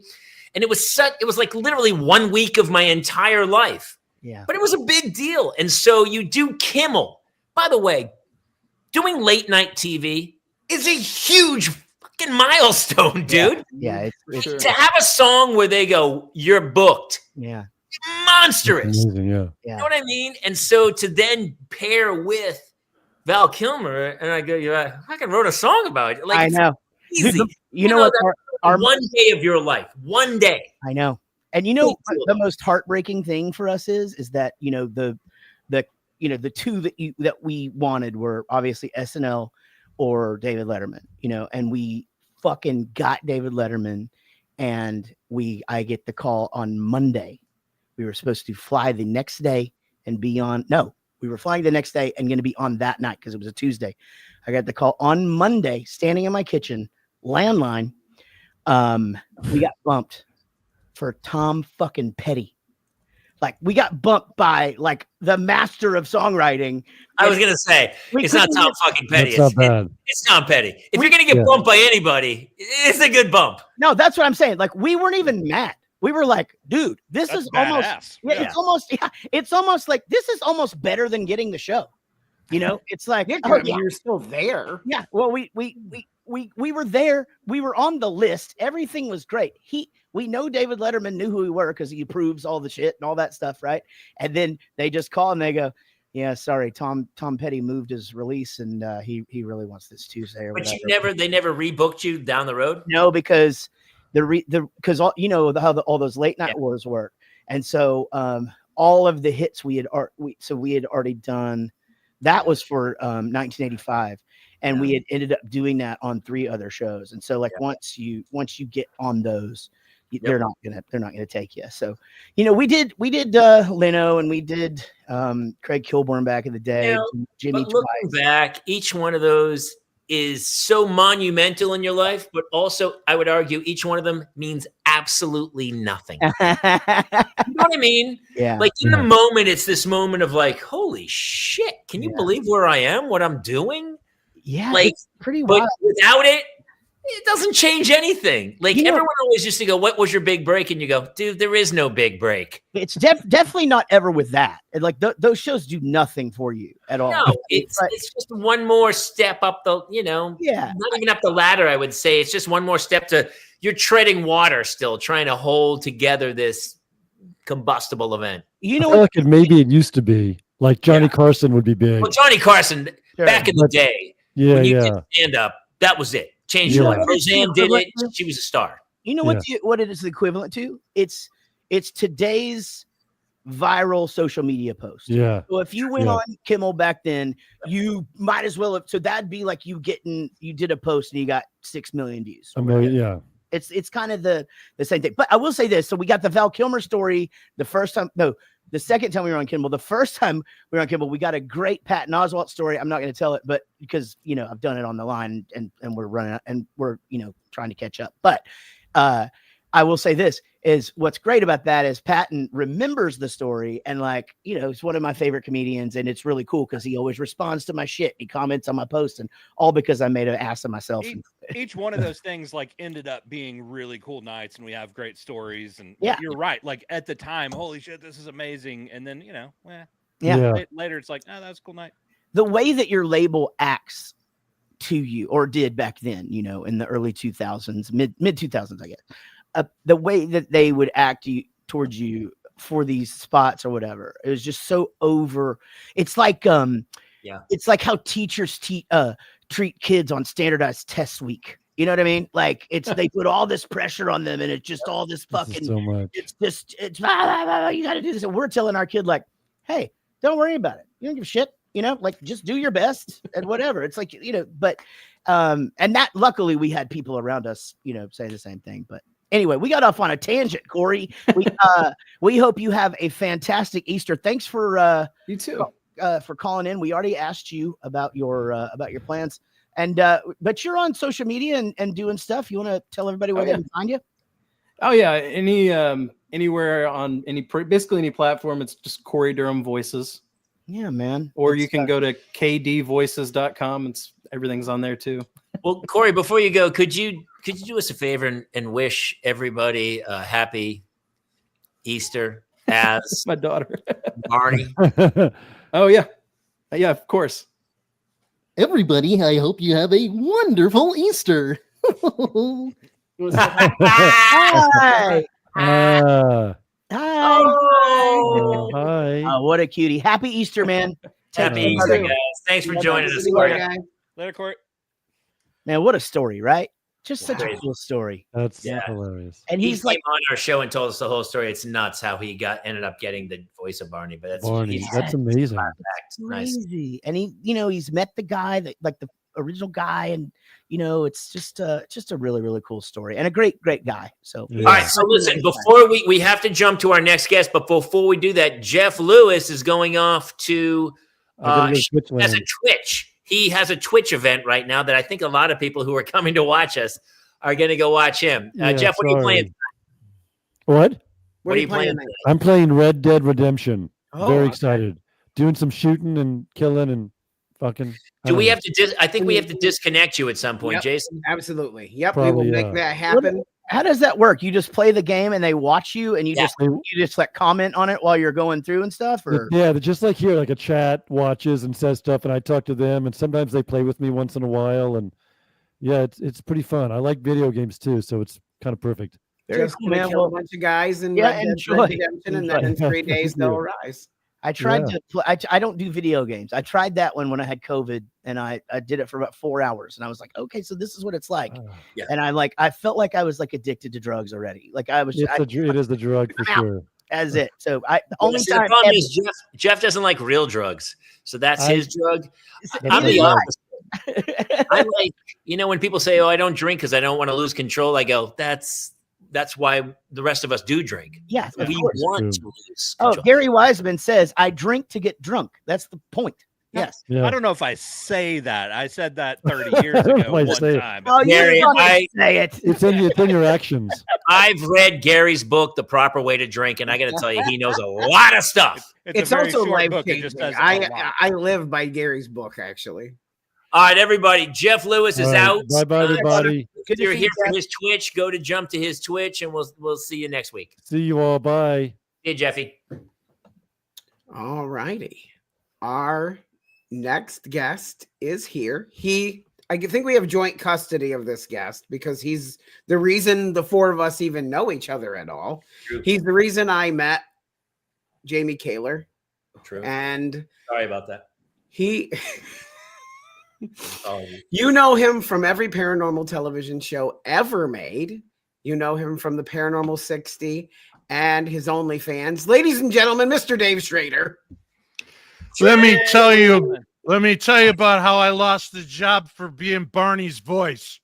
B: And it was like literally 1 week of my entire life.
D: Yeah.
B: But it was a big deal. And so you do Kimmel. By the way, doing late night TV is a huge fucking milestone, dude.
D: Yeah, it's
B: to have a song where they go, "You're booked."
D: Yeah.
B: Monstrous.
C: Amazing, yeah.
B: You know what I mean? And so to then pair with Val Kilmer, and I go, "Yeah, I fucking wrote a song about it." Like,
D: I know.
B: easy.
D: Dude, you know what? Our
B: one day of your life, one day.
D: I know. And you know the most heartbreaking thing for us is that the two that we wanted were obviously SNL or David Letterman, and we fucking got David Letterman, and I get the call on Monday. We were supposed to fly the next day and be on. No, we were flying the next day and going to be on that night because it was a Tuesday. I got the call on Monday, standing in my kitchen, landline. We got bumped for Tom fucking Petty. Like, we got bumped by like the master of songwriting.
B: I was gonna say it's not Tom fucking Petty.
C: That's not bad.
B: It's Tom Petty. If you're gonna get bumped by anybody, it's a good bump.
D: No, that's what I'm saying. Like, we weren't even mad. We were like, dude, this is almost. Yeah, it's almost like this is almost better than getting the show. It's like
A: you're still there.
D: Yeah. Well, we were there. We were on the list. Everything was great. We know David Letterman knew who we were because he approves all the shit and all that stuff, right? And then they just call and they go, "Yeah, sorry, Tom Petty moved his release, and he really wants this Tuesday or whatever."
B: But they never rebooked you down the road?
D: No, because all all those late night wars work, and so all of the hits we had already done. That was for 1985. And we had ended up doing that on 3 other shows. And so once you get on those, they're not gonna take you. So, we did Leno, and we did Craig Kilborn back in the day. Jimmy
B: but looking back, each one of those is so monumental in your life, but also I would argue each one of them means absolutely nothing. You know what I mean?
D: Yeah.
B: Like in the moment, it's this moment of like, holy shit, can you believe where I am, what I'm doing?
D: Yeah,
B: like
D: it's pretty wild.
B: But without it doesn't change anything. Like everyone always used to go, "What was your big break?" And you go, "Dude, there is no big break."
D: It's definitely not ever with that. And like those shows do nothing for you at all.
B: No, it's just one more step up the, not even up the ladder. I would say it's just one more step to you're treading water still, trying to hold together this combustible event.
C: I feel like maybe it used to be like Johnny Carson would be big.
B: Well, Johnny Carson back in the day.
C: Yeah,
B: when you did stand up, that was it. Changed your life. Roseanne did it. She was a star.
D: You know what it is the equivalent to? It's today's viral social media post.
C: Yeah.
D: So if you went on Kimmel back then, you might as well have. So that'd be like you did a post and you got 6 million views.
C: Yeah.
D: It's kind of the same thing. But I will say this. So we got the Val Kilmer story the second time we were on Kimmel. The first time we were on Kimmel, we got a great Patton Oswalt story. I'm not going to tell it, but because, I've done it on the line and we're running and we're, trying to catch up. But I will say this is what's great about that is Patton remembers the story and he's one of my favorite comedians and it's really cool because he always responds to my shit. He comments on my posts and all because I made an ass of myself.
E: Each one of those things ended up being really cool nights and we have great stories and you're right. Like at the time, holy shit, this is amazing. And then, later it's like, oh, that's a cool night.
D: The way that your label acts to you or did back then, in the early 2000s, mid 2000s, I guess. The way that they would act towards you for these spots or whatever, it was just so over. It's like it's like how teachers treat kids on standardized test week. You know what I mean? Like they put all this pressure on them, and it's just all this fucking.
C: So much.
D: It's you got to do this, and we're telling our kid like, "Hey, don't worry about it. You don't give a shit. Just do your best and whatever." It's like but and that luckily we had people around us, say the same thing, but. Anyway, we got off on a tangent, Corey. We hope you have a fantastic Easter. Thanks for
J: you too
D: for calling in. We already asked you about your plans, and but you're on social media and doing stuff. You want to tell everybody where they can find you?
J: Oh yeah, anywhere on basically any platform. It's just Corey Durham Voices.
D: Yeah, man.
J: Or you can go to kdvoices.com. Everything's on there too.
B: Well, Corey, before you go, could you do us a favor and wish everybody a happy Easter as
J: my daughter,
B: Barney?
J: Oh yeah, of course.
K: Everybody, I hope you have a wonderful Easter.
D: Hi.
C: Ah,
D: Hi.
C: hi.
D: What a cutie. Happy Easter, man.
B: Happy
C: Uh,
B: Easter, guys. Thanks for joining us, Court.
E: Later, Court.
D: Man, what a story, right? Just such a
B: Crazy.
D: cool story.
C: That's
B: Yeah.
C: hilarious.
D: And
B: He
D: he's
B: came
D: like,
B: on our show and told us the whole story. It's nuts how he ended up getting the voice of Barney. But that's
C: Barney, that's amazing.
B: Nice.
D: crazy. And he's met the guy that like the original guy, and it's just a really, really cool story and a great guy. So
B: All right, so listen, before we have to jump to our next guest, but before we do that, Jeff Lewis is going off to has a Twitch. He has a Twitch event right now that I think a lot of people who are coming to watch us are going to go watch him. Jeff, what are you playing?
C: What?
A: What are you playing?
C: I'm playing Red Dead Redemption.
A: Oh,
C: Very
A: okay.
C: excited. Doing some shooting and killing and fucking.
B: Do we have to? I think we have to disconnect you at some point,
A: Yep,
B: Jason.
A: Absolutely. Yep,
C: Probably,
A: we will make that
D: What-
A: happen.
D: how does that work? You just play the game and they watch you, and you just like comment on it while you're going through and stuff, or
C: Yeah, they're just like here, like a chat watches and says stuff, and I talk to them, and sometimes they play with me once in a while, and yeah, it's pretty fun. I like video games too, so it's kind of perfect.
A: Just gonna kill a bunch of guys and
D: enjoy.
A: Redemption, and then in 3 days they'll rise.
D: I tried to play. I don't do video games. I tried that one when I had COVID, and I did it for about 4 hours, and I was like, okay, so this is what it's like.
B: Yeah.
D: And I felt like I was like addicted to drugs already. Like I was.
C: It is the drug for sure.
D: As it. So the
B: Only
D: time.
B: the problem is Jeff doesn't like real drugs, so that's his drug. I'm the opposite. I like, when people say, "Oh, I don't drink because I don't want to lose control," I go, "That's why the rest of us do drink.
D: Yeah,
B: we want to lose
D: control."
B: control."
D: Gary Wiseman says, "I drink to get drunk." That's the point. Yes.
E: I don't know if I say that. I said that 30 years ago one time.
D: Oh,
B: Gary,
D: say it.
C: It's in your actions.
B: I've read Gary's book, The Proper Way to Drink, and I got to tell you, he knows a lot of stuff.
A: It's also life changing. I live by Gary's book, actually.
B: All right, everybody. Jeff Lewis is out.
C: Bye, everybody.
B: If you're here for his Twitch, go to jump to his Twitch, and we'll see you next week.
C: See you all. Bye.
B: Hey, Jeffy.
A: All righty. Our next guest is here. I think we have joint custody of this guest because he's the reason the four of us even know each other at all. True. He's the reason I met Jamie Kaler.
B: True.
A: And
B: sorry about that.
A: You know him from every paranormal television show ever made. You know him from the Paranormal 60 and his OnlyFans. Ladies and gentlemen, Mr. Dave Schrader.
L: Let me tell you about how I lost the job for being Barney's voice.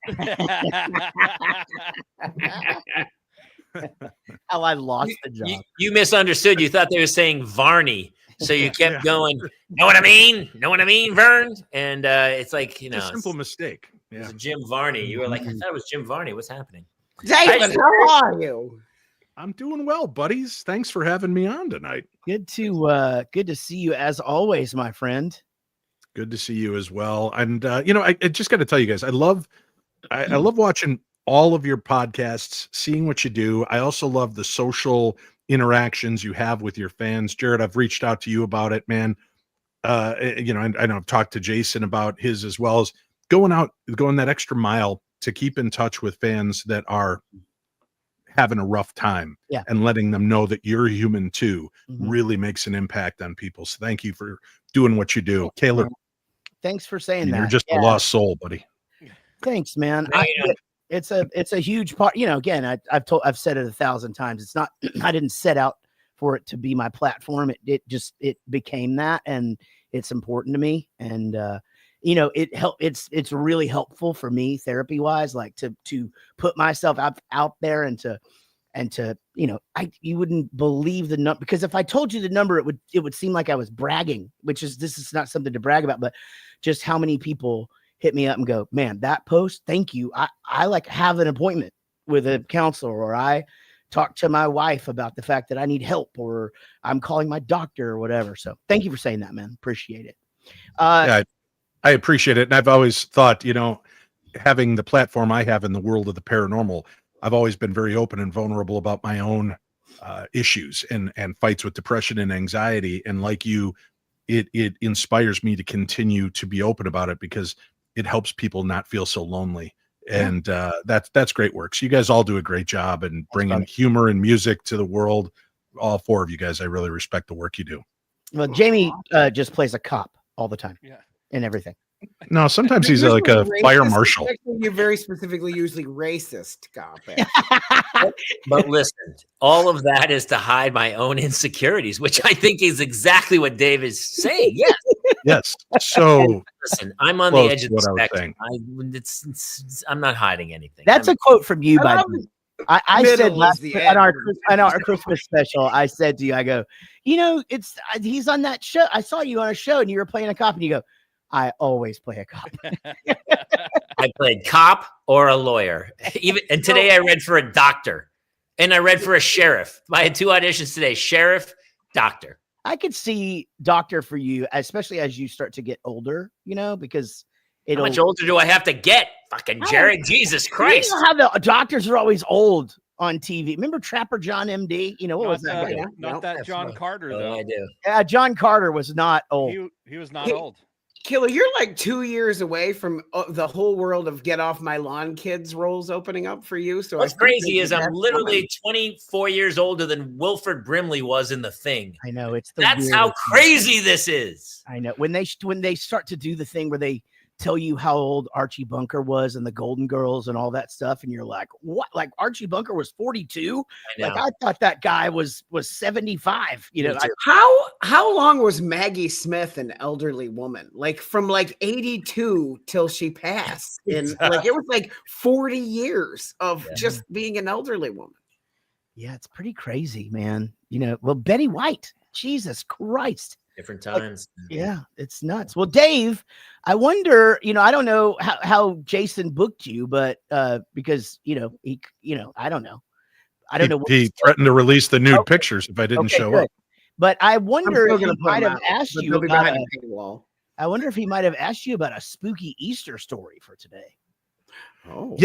D: How I lost the job.
B: You misunderstood. You thought they were saying Varney. So you kept going, know what I mean? Know what I mean, Vern? And it's like,
L: a simple mistake.
B: Yeah. It was Jim Varney. You were like, I thought it was Jim Varney. What's happening?
A: David, how are you?
L: I'm doing well, buddies. Thanks for having me on tonight.
D: Good to see you as always, my friend.
L: Good to see you as well. And I just got to tell you guys, I love watching all of your podcasts, seeing what you do. I also love the social interactions you have with your fans. Jared, I've reached out to you about it, man. I know I've talked to Jason about his as well, as going that extra mile to keep in touch with fans that are having a rough time, and letting them know that you're human too, really makes an impact on people. So thank you for doing what you do. Kaler,
D: thanks for saying that.
L: You're just a lost soul, buddy.
D: Thanks, man. It's a huge part. Again, I've said it 1,000 times. It's not. I didn't set out for it to be my platform. It became that, and it's important to me. And it's really helpful for me therapy wise, like to put myself out there and to you wouldn't believe the number, because if I told you the number, it would seem like I was bragging, this is not something to brag about, but just how many people hit me up and go, man, that post, thank you. I like have an appointment with a counselor, or I talk to my wife about the fact that I need help, or I'm calling my doctor or whatever. So thank you for saying that, man. Appreciate it.
L: I appreciate it. And I've always thought, having the platform I have in the world of the paranormal, I've always been very open and vulnerable about my own issues and fights with depression and anxiety. And like you, it inspires me to continue to be open about it because it helps people not feel so lonely. And that's great work. So you guys all do a great job and bringing humor and music to the world. All four of you guys, I really respect the work you do.
D: Well, Jamie just plays a cop all the time.
E: Yeah.
D: And everything.
L: No, sometimes he's like a fire marshal.
A: You very specifically usually racist cop.
B: But listen, all of that is to hide my own insecurities, which I think is exactly what Dave is saying. Yes.
L: Yes. So
B: listen, I'm on the edge of the spectrum. I'm not hiding anything.
D: That's a quote from you, by the way. I said on our Christmas special, I said to you, I go, he's on that show. I saw you on a show and you were playing a cop, and you go, I always play a cop.
B: I played cop or a lawyer. And today I read for a doctor, and I read for a sheriff. I had 2 auditions today: sheriff, doctor.
D: I could see doctor for you, especially as you start to get older. Because
B: how much older do I have to get? Fucking Jared, Jesus Christ!
D: You know how the doctors are always old on TV. Remember Trapper John MD? What was that?
E: Not that John Carter though.
B: I do.
D: Yeah, John Carter was not old.
E: He was not old.
A: Killer, you're like 2 years away from the whole world of Get Off My Lawn Kids roles opening up for you. So
B: what's crazy is I'm literally 24 years older than Wilford Brimley was in The Thing.
D: I know
B: that's how crazy this is.
D: I know when they start to do the thing where they tell you how old Archie Bunker was and the Golden Girls and all that stuff, and you're like, what? Like Archie Bunker was 42? Like I thought that guy was 75.
A: How long was Maggie Smith an elderly woman? Like from 82 till she passed, and it was like 40 years of just being an elderly woman.
D: Yeah, it's pretty crazy, man. Well, Betty White, Jesus Christ.
B: Different times.
D: Yeah, it's nuts. Well, Dave, I wonder, I don't know how Jason booked you, but because he I don't know. I don't know.
L: He threatened to release the nude pictures if I didn't show up.
D: But I wonder if he might have asked you about
A: I wonder
D: if he might have asked you about a spooky Easter story for today.
L: Oh,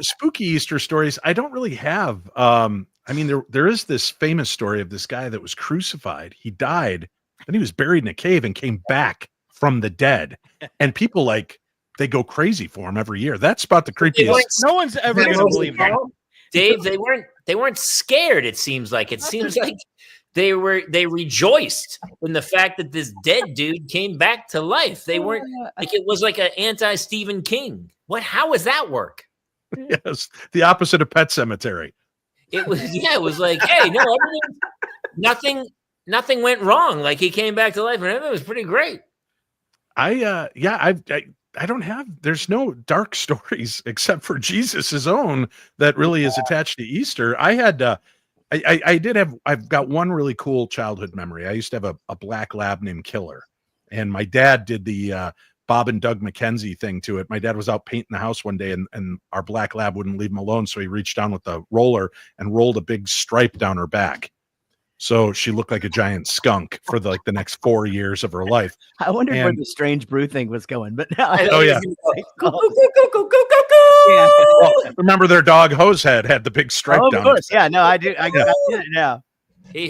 L: spooky Easter stories. I don't really have. There is this famous story of this guy that was crucified. He died. And he was buried in a cave and came back from the dead. And people they go crazy for him every year. That's about the creepiest.
E: No one's ever going to believe that.
B: Dave, they weren't scared. It seems like they rejoiced in the fact that this dead dude came back to life. They weren't it was like an anti-Stephen King. How does that work?
L: Yes, the opposite of Pet Sematary.
B: It was it was like, hey, no, nothing went wrong. Like he came back to life and everything was pretty great.
L: I don't have, there's no dark stories except for Jesus's own that really is attached to Easter. I've got one really cool childhood memory. I used to have a black lab named Kaler, and my dad did the Bob and Doug McKenzie thing to it. My dad was out painting the house one day and our black lab wouldn't leave him alone. So he reached down with the roller and rolled a big stripe down her back. So she looked like a giant skunk for the next 4 years of her life.
D: I wondered where the strange brew thing was going, but now
L: yeah. Well, remember their dog Hosehead had the big stripe down.
D: Of course, yeah. No, I do. I get it now.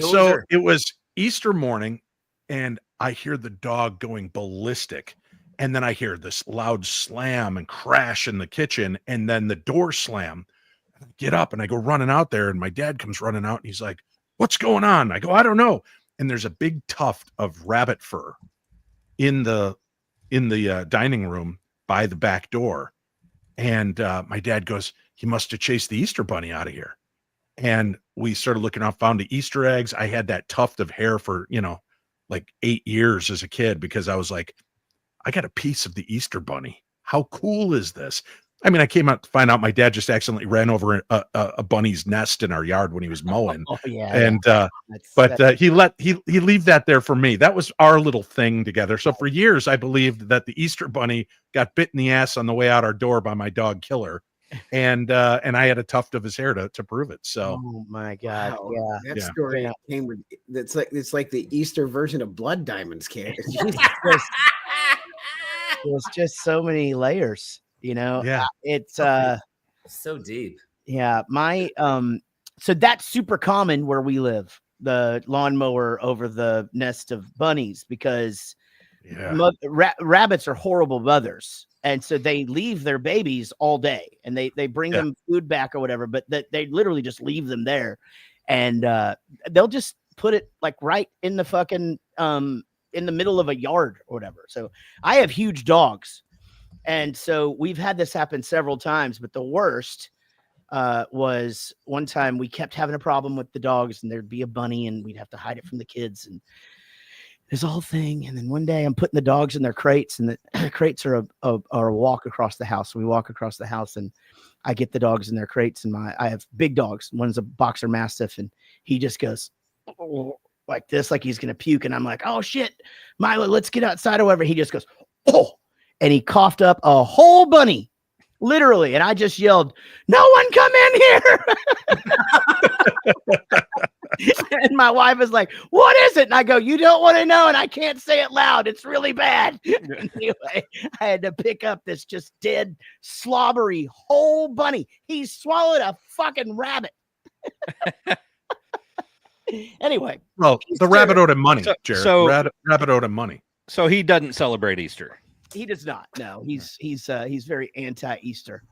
L: So it was Easter morning, and I hear the dog going ballistic, and then I hear this loud slam and crash in the kitchen, and then the door slam. I get up and I go running out there, and my dad comes running out, and he's like, "What's going on?" I go, "I don't know." And there's a big tuft of rabbit fur in the dining room by the back door. And my dad goes, "He must have chased the Easter bunny out of here." And we started looking out, found the Easter eggs. I had that tuft of hair for, 8 years as a kid, because I was like, I got a piece of the Easter bunny. How cool is this? I mean, I came out to find out my dad just accidentally ran over a bunny's nest in our yard when he was mowing. He leave that there for me. That was our little thing together. So for years, I believed that the Easter bunny got bit in the ass on the way out our door by my dog Kaler, and I had a tuft of his hair to prove it. So,
D: oh my God,
A: wow. That story came with, it's like the Easter version of Blood Diamonds, kid.
D: There's just so many layers. It's
B: so deep.
D: Yeah, my so that's super common where we live. the lawnmower over the nest of bunnies because rabbits are horrible mothers. And so they leave their babies all day and they bring them food back or whatever, but they literally just leave them there. And they'll just put it like right in the fucking in the middle of a yard or whatever. So I have huge dogs. And so we've had this happen several times, but the worst was one time we kept having a problem with the dogs and there'd be a bunny and we'd have to hide it from the kids and this whole thing. And then one day I'm putting the dogs in their crates and the crates are a walk across the house. So we walk across the house and I get the dogs in their crates and I have big dogs. One's a boxer mastiff and he just goes like this, like he's going to puke. And I'm like, oh shit, Milo, let's get outside or whatever. He just goes, oh, and he coughed up a whole bunny, literally. And I just yelled, no one come in here. And my wife is like, what is it? And I go, you don't want to know. And I can't say it loud. It's really bad. Anyway, I had to pick up this just dead, slobbery whole bunny. He swallowed a fucking rabbit. Anyway.
L: Well, the rabbit owed him money, Jared. So rabbit owed him money.
E: So he doesn't celebrate Easter.
D: He does not. No, he's very anti-Easter.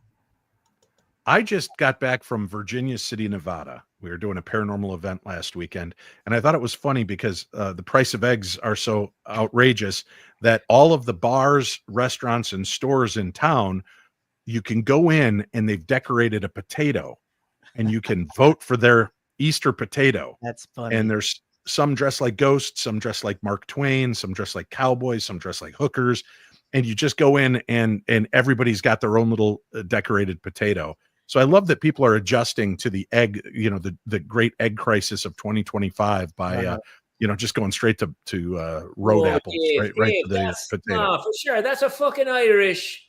L: I just got back from Virginia City, Nevada. We were doing a paranormal event last weekend, and I thought it was funny because the price of eggs are so outrageous that all of the bars, restaurants, and stores in town, you can go in and they've decorated a potato, and you can vote for their Easter potato.
D: That's funny.
L: And there's some dressed like ghosts, some dressed like Mark Twain, some dressed like cowboys, some dressed like hookers. And you just go in and everybody's got their own little decorated potato. So I love that people are adjusting to the egg, the great egg crisis of 2025 by, just going straight to road apples, right to the potato.
B: No, for sure. That's a fucking Irish.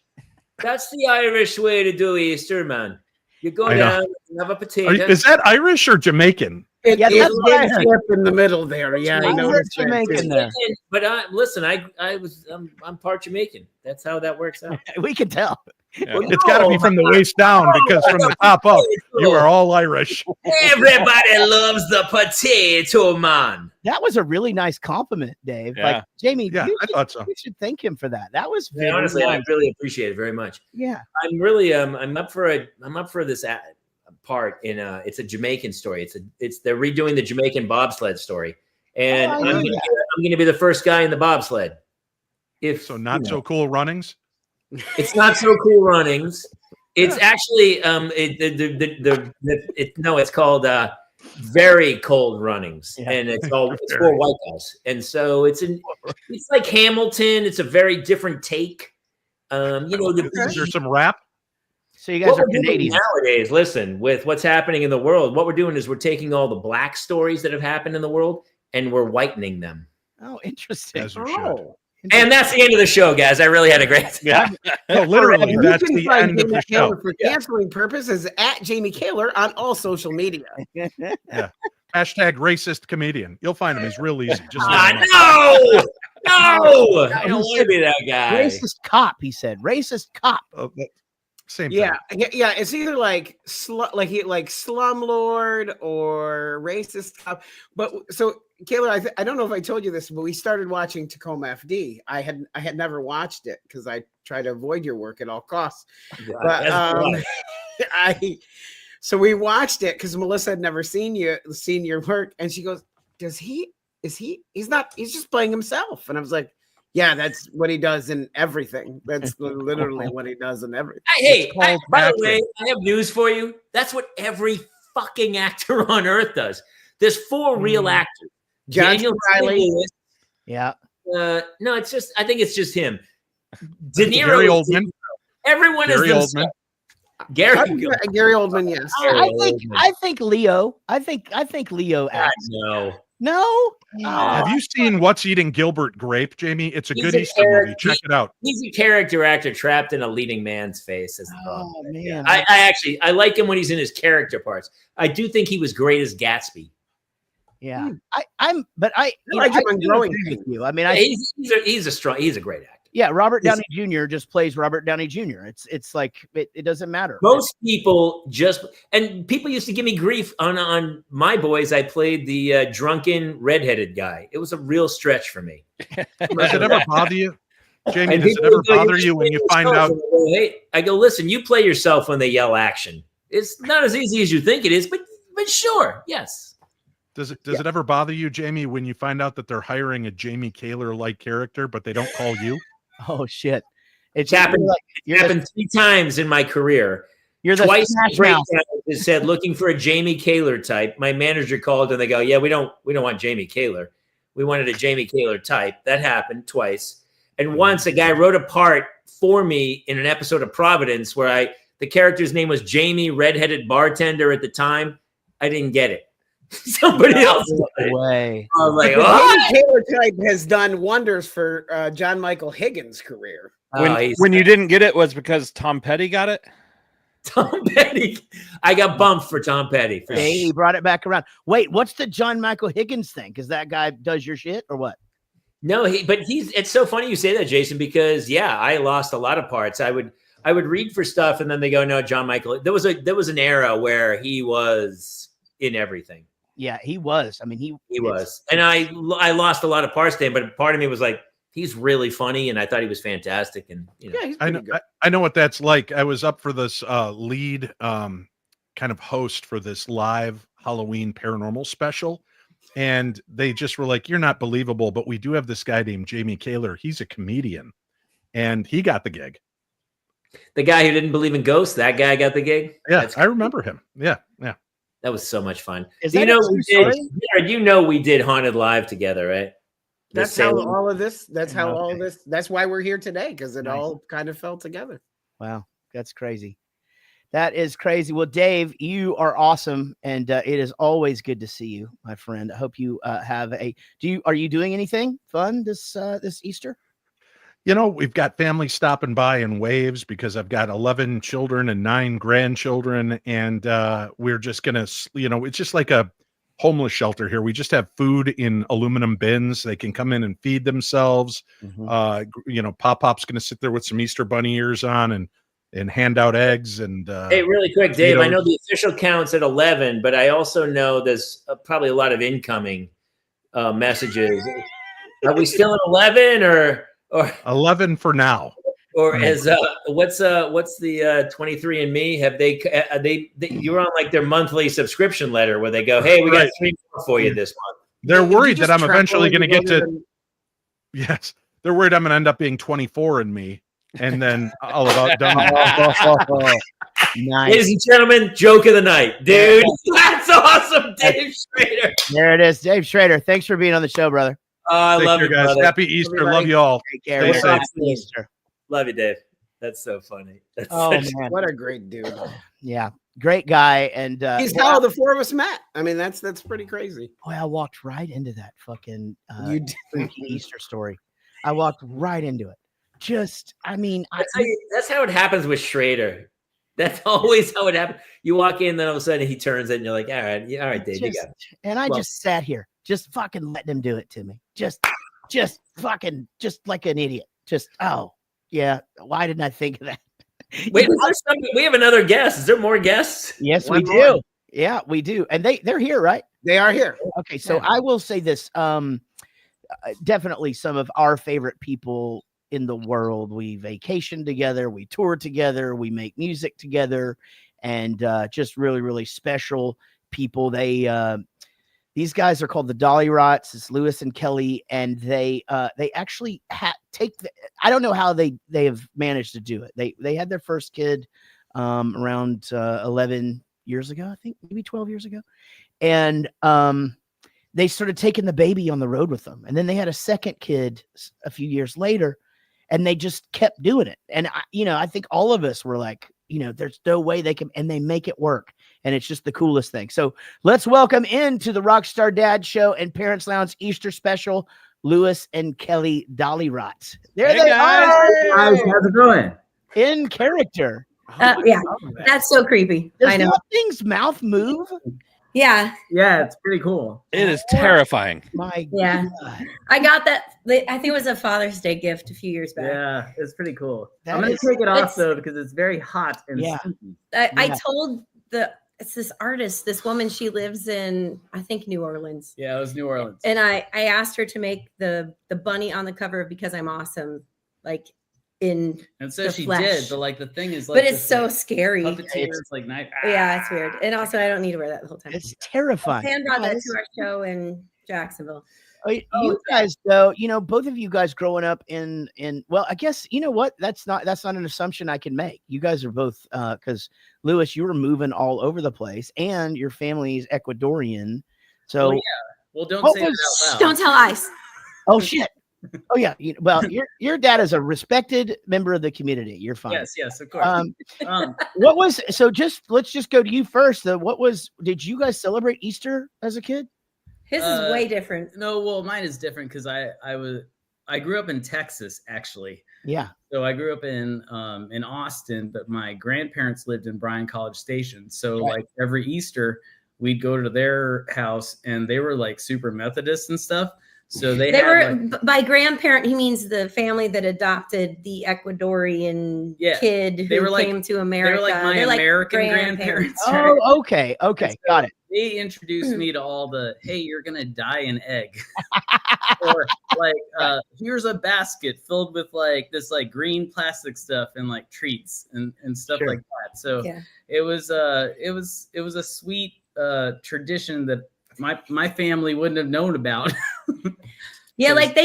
B: That's the Irish way to do Easter, man. You go down and have a potato.
L: Is that Irish or Jamaican?
A: It's in the middle there. Yeah, I know it's
D: Jamaican there.
B: But listen, I'm part Jamaican. That's how that works out.
D: We can tell.
L: Yeah. It's got to be from the waist down because from the top up, you are all Irish.
B: Everybody loves the potato, man.
D: That was a really nice compliment, Dave.
E: Yeah.
D: Like Jamie,
L: I thought so.
D: You should thank him for that. That was very
B: honestly,
D: nice.
B: I really appreciate it very much.
D: Yeah,
B: I'm really I'm up for this part in it's a Jamaican story. They're redoing the Jamaican bobsled story, and I'm gonna be the first guy in the bobsled.
L: So cool runnings.
B: It's not so cool runnings. It's actually it's called very cold runnings, and it's for white guys, and so it's like Hamilton. It's a very different take.
L: Is there some rap?
D: So you guys are Canadian
B: nowadays. Listen, with what's happening in the world, what we're doing is we're taking all the black stories that have happened in the world and we're whitening them.
D: Oh, interesting.
L: As you should.
B: And that's the end of the show, guys. I really had a great time.
L: No, literally, that's the end of the show.
A: For canceling purposes, at Jamie Kaler on all social media.
L: Yeah. Hashtag racist comedian. You'll find him. He's real easy. Just
B: no! I don't want to be that guy.
D: Racist cop, he said. Racist cop.
L: Same thing.
A: Yeah. It's either like slumlord or racist cop. But so Kaler, I don't know if I told you this, but we started watching Tacoma FD. I had never watched it because I try to avoid your work at all costs. But so we watched it because Melissa had never seen your work, and she goes, he's just playing himself. And I was like, yeah, that's what he does in everything. That's literally what he does in everything.
B: By the way, I have news for you. That's what every fucking actor on earth does. There's 4 real actors. Daniel Riley.
D: Yeah.
B: No, it's just. I think it's just him. De Niro.
L: Gary Oldman.
B: Everyone is
L: Oldman.
B: Gary
A: Oldman. Yes.
D: I think Leo. I think Leo acts. No.
L: Have you seen What's Eating Gilbert Grape, Jamie? It's a good Easter movie. Check it out.
B: He's a character actor trapped in a leading man's face.
D: Man.
B: I like him when he's in his character parts. I do think he was great as Gatsby.
D: Yeah, I like him on Growing Pains.
B: I mean, he's a great actor.
D: Yeah, Robert Downey Jr. just plays Robert Downey Jr. It's like it doesn't matter.
B: Most people and people used to give me grief on My Boys. I played the drunken redheaded guy. It was a real stretch for me.
L: Does it ever bother you, Jamie? Does it ever bother you when you find out?
B: Hey, I go, listen, you play yourself when they yell action. It's not as easy as you think it is, but sure, yes.
L: Does it ever bother you, Jamie, when you find out that they're hiring a Jamie Kaler-like character, but they don't call you?
D: Oh shit!
B: It's happened. It happened 3 times in my career.
D: You're the
B: twice.
D: Smash
B: It said looking for a Jamie Kaler type. My manager called and they go, "Yeah, we don't want Jamie Kaler. We wanted a Jamie Kaler type." That happened twice, and once a guy wrote a part for me in an episode of Providence where the character's name was Jamie, redheaded bartender at the time. I didn't get it. Somebody else.
D: Way.
B: I was like,
A: the Jamie Kaler type has done wonders for John Michael Higgins' career.
E: When you didn't get it was because Tom Petty got it.
B: Tom Petty. I got bumped for Tom Petty.
D: He brought it back around. Wait, what's the John Michael Higgins thing? Because that guy does your shit or what?
B: No, it's so funny you say that, Jason, because I lost a lot of parts. I would read for stuff and then they go, no, John Michael. There was an era where he was in everything.
D: Yeah, he was. I mean, he
B: was. And I lost a lot of parts to him, but part of me was like, he's really funny, and I thought he was fantastic. And
A: he's pretty good.
L: I know what that's like. I was up for this lead kind of host for this live Halloween paranormal special, and they just were like, "You're not believable, but we do have this guy named Jamie Kaler. He's a comedian, and he got the gig."
B: The guy who didn't believe in ghosts, that guy got the gig.
L: Yeah, I remember him. Yeah.
B: That was so much fun.
D: We
B: did Haunted Live together, right?
A: That's how all of this. That's why we're here today, because it all kind of fell together.
D: Wow, that's crazy. That is crazy. Well, Dave, you are awesome, and it is always good to see you, my friend. I hope you have are you doing anything fun this Easter?
L: We've got family stopping by in waves because I've got 11 children and 9 grandchildren, and we're just gonna, it's just like a homeless shelter here. We just have food in aluminum bins. They can come in and feed themselves. Pop-Pop's going to sit there with some Easter bunny ears on and hand out eggs. And
B: hey, really quick, Dave, I know the official count's at 11, but I also know there's probably a lot of incoming messages. Are we still at 11 or
L: 11 for now?
B: Or as what's the 23andMe? Have they you're on like their monthly subscription letter where they go, hey, we got 3 more for you this month.
L: They're worried that I'm eventually going to get to. Yes, they're worried I'm going to end up being 24andMe, and then all about done.
D: Nice.
B: Ladies and gentlemen, joke of the night, dude. That's awesome, Dave Schrader.
D: There it is, Dave Schrader. Thanks for being on the show, brother.
B: I love you,
L: guys.
B: brother.
L: Happy Easter. Everybody. Love you all.
D: Take care.
L: Stay safe.
D: Easter.
B: Love you, Dave. That's so funny.
D: Man,
A: what a great dude.
D: Yeah, great guy. And
A: he's how the 4 of us met. I mean, that's pretty crazy.
D: Boy, I walked right into that fucking Easter story. I walked right into it. That's
B: how it happens with Schrader. That's always how it happens. You walk in, then all of a sudden he turns it, and you're like, all right, Dave, you got it.
D: And I just sat here, just fucking letting him do it to me. Just like an idiot. Yeah. Why didn't I think of that?
B: Wait, we have another guest. Is there more guests?
D: Yes, we do. Yeah, we do. And they're here, right?
A: They are here.
D: Okay, so I will say this. Definitely some of our favorite people in the world. We vacation together, we tour together, we make music together, and just really, really special people. These guys are called the Dolly Rots. It's Lewis and Kelly, and they actually I don't know how they have managed to do it. They had their first kid around 11 years ago, I think, maybe 12 years ago, and they started taking the baby on the road with them, and then they had a second kid a few years later, and they just kept doing it. And I think all of us were like, there's no way they can, and they make it work. And it's just the coolest thing. So let's welcome into the Rockstar Dad Show and Parents Lounge Easter Special, Lewis and Kelly Dolly Rots. There they are.
M: How's it going?
H: In character. Yeah, that's so creepy.
D: Does
H: I know.
D: that thing's mouth move?
M: Yeah.
N: Yeah, it's pretty cool.
E: It is terrifying.
D: My
M: God. I got that. I think it was a Father's Day gift a few years back.
N: Yeah, it's pretty cool.
D: That
N: I'm gonna
D: is-
N: take it off
M: it's-
N: though because it's very hot and spooky.
M: I told it's this artist, this woman, she lives in, I think, New Orleans.
N: Yeah, it was New Orleans.
M: And I asked her to make the bunny on the cover of Because I'm Awesome, like in
N: And so
M: the
N: she
M: flesh.
N: did, but like the thing is, like,
M: but it's
N: this,
M: so
N: like,
M: scary.
N: puppeteers, like knife.
M: Yeah, it's weird. And also, I don't need to wear that the whole time.
D: It's terrifying.
M: Sam brought that to our show in Jacksonville.
D: You guys, though, both of you guys growing up in well, I guess you know what? That's not an assumption I can make. You guys are both because Lewis, you were moving all over the place, and your family's Ecuadorian. So,
N: Well, yeah. Well, don't say that out loud.
M: Don't tell Ice.
D: Oh shit. Oh yeah. Well, your dad is a respected member of the community. You're fine.
N: Yes, of course.
D: What was let's just go to you first. Did you guys celebrate Easter as a kid?
M: His is way different.
N: No, well, mine is different because I grew up in Texas actually.
D: Yeah.
N: So I grew up in Austin, but my grandparents lived in Bryan College Station. So like every Easter, we'd go to their house, and they were like super Methodist and stuff. So they
M: were by grandparent. He means the family that adopted the Ecuadorian kid who
N: they were
M: came to America.
N: They were like my American grandparents.
D: Oh, okay, got it.
N: They introduced me to all the, hey, you're gonna die an egg, or like here's a basket filled with like this like green plastic stuff and like treats and stuff like that. So it was a sweet tradition that my family wouldn't have known about.
M: Yeah, like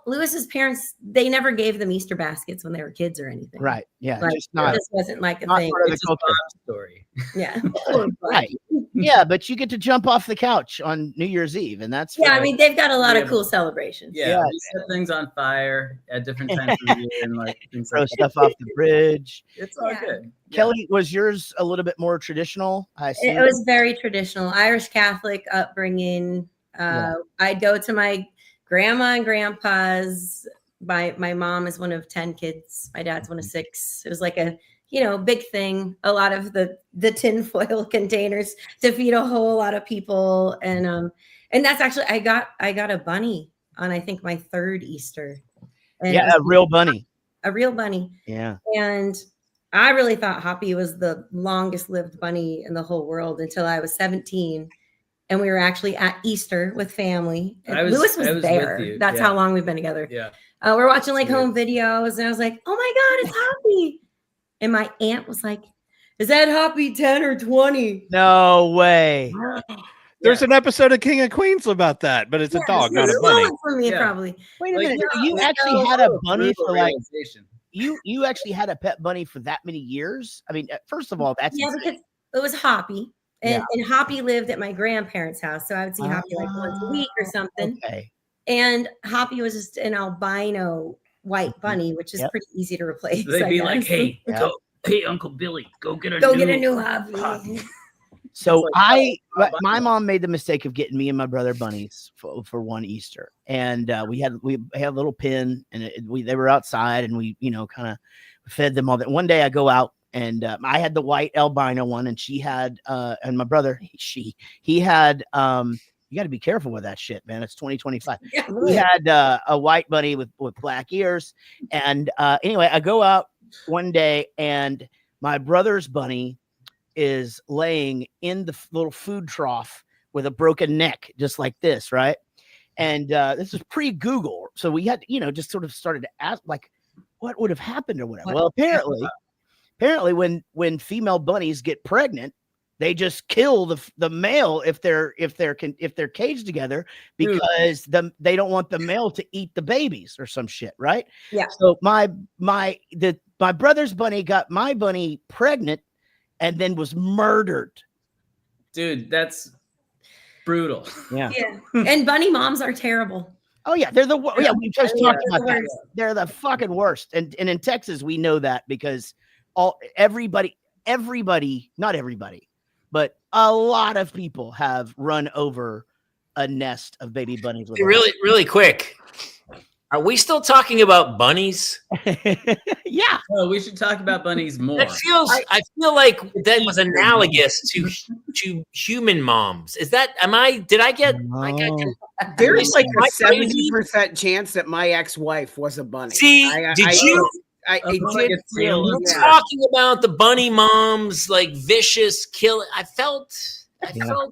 M: Lewis's parents, they never gave them Easter baskets when they were kids or anything.
D: Right. Yeah.
M: Like,
D: Just not,
M: this wasn't like a
D: not
M: thing.
D: part of the
N: It's a
D: culture.
N: Bob story.
M: Yeah.
D: Right. Yeah, but you get to jump off the couch on New Year's Eve, and that's
M: I mean, they've got a lot of cool celebrations.
N: Yeah, we set things on fire at different times of the year and like things
D: throw
N: like
D: stuff
N: that.
D: off the bridge.
N: It's all good.
D: Kelly, was yours a little bit more traditional? I assume?
M: It was very traditional, Irish Catholic upbringing. I'd go to my grandma and grandpa's. My mom is one of 10 kids. My dad's one of 6. It was like a big thing. A lot of the tinfoil containers to feed a whole lot of people, and that's actually I got a bunny on I think my 3rd Easter. And
D: a real bunny.
M: A real bunny.
D: Yeah.
M: And I really thought Hoppy was the longest lived bunny in the whole world until I was 17. And we were actually at Easter with family. Lewis was there.
N: With you.
M: That's how long we've been together.
N: Yeah.
M: We're watching like home videos, and I was like, "Oh my God, it's Hoppy!" And my aunt was like, "Is that Hoppy 10 or 20?"
D: No way.
E: There's an episode of King of Queens about that, but it's a dog, not a bunny.
M: For me, probably.
D: Wait a minute. You actually had a bunny for like you actually had a pet bunny for that many years? I mean, first of all, that's
M: because it was Hoppy. And Hoppy lived at my grandparents' house. So I would see Hoppy like once a week or something.
D: Okay.
M: And Hoppy was just an albino white bunny, which is pretty easy to replace.
N: They'd be like, hey, hey, Uncle Billy, go get a new
M: Hoppy.
D: So my mom made the mistake of getting me and my brother bunnies for one Easter, and we had a little pen, and they were outside, and we kind of fed them all that. One day I go out, and I had the white albino one, and she had and my brother he had you got to be careful with that shit, man. It's 2025. Yeah, we had a white bunny with black ears, and anyway, I go out one day, and my brother's bunny is laying in the little food trough with a broken neck, just like this, right? And this is pre-Google, so we had just sort of started to ask like, what would have happened or whatever. Well, apparently, when female bunnies get pregnant, they just kill the male if they're caged together because they don't want the male to eat the babies or some shit, right?
M: Yeah.
D: So my brother's bunny got my bunny pregnant and then was murdered.
N: Dude, that's brutal.
D: Yeah.
M: And bunny moms are terrible.
D: Oh yeah, they're we just talked about that. They're the fucking worst. And in Texas we know that because everybody, not everybody, but a lot of people have run over a nest of baby bunnies.
B: Really quick. Are we still talking about bunnies?
D: Yeah.
N: Oh, we should talk about bunnies more.
B: That feels. I feel like that was analogous to human moms. Is that? Am I? Did I get?
A: There's like a
B: crazy?
A: 70% chance that my ex-wife was a bunny.
B: See, did you?
A: You're
B: talking about the bunny moms, like vicious kill. I felt.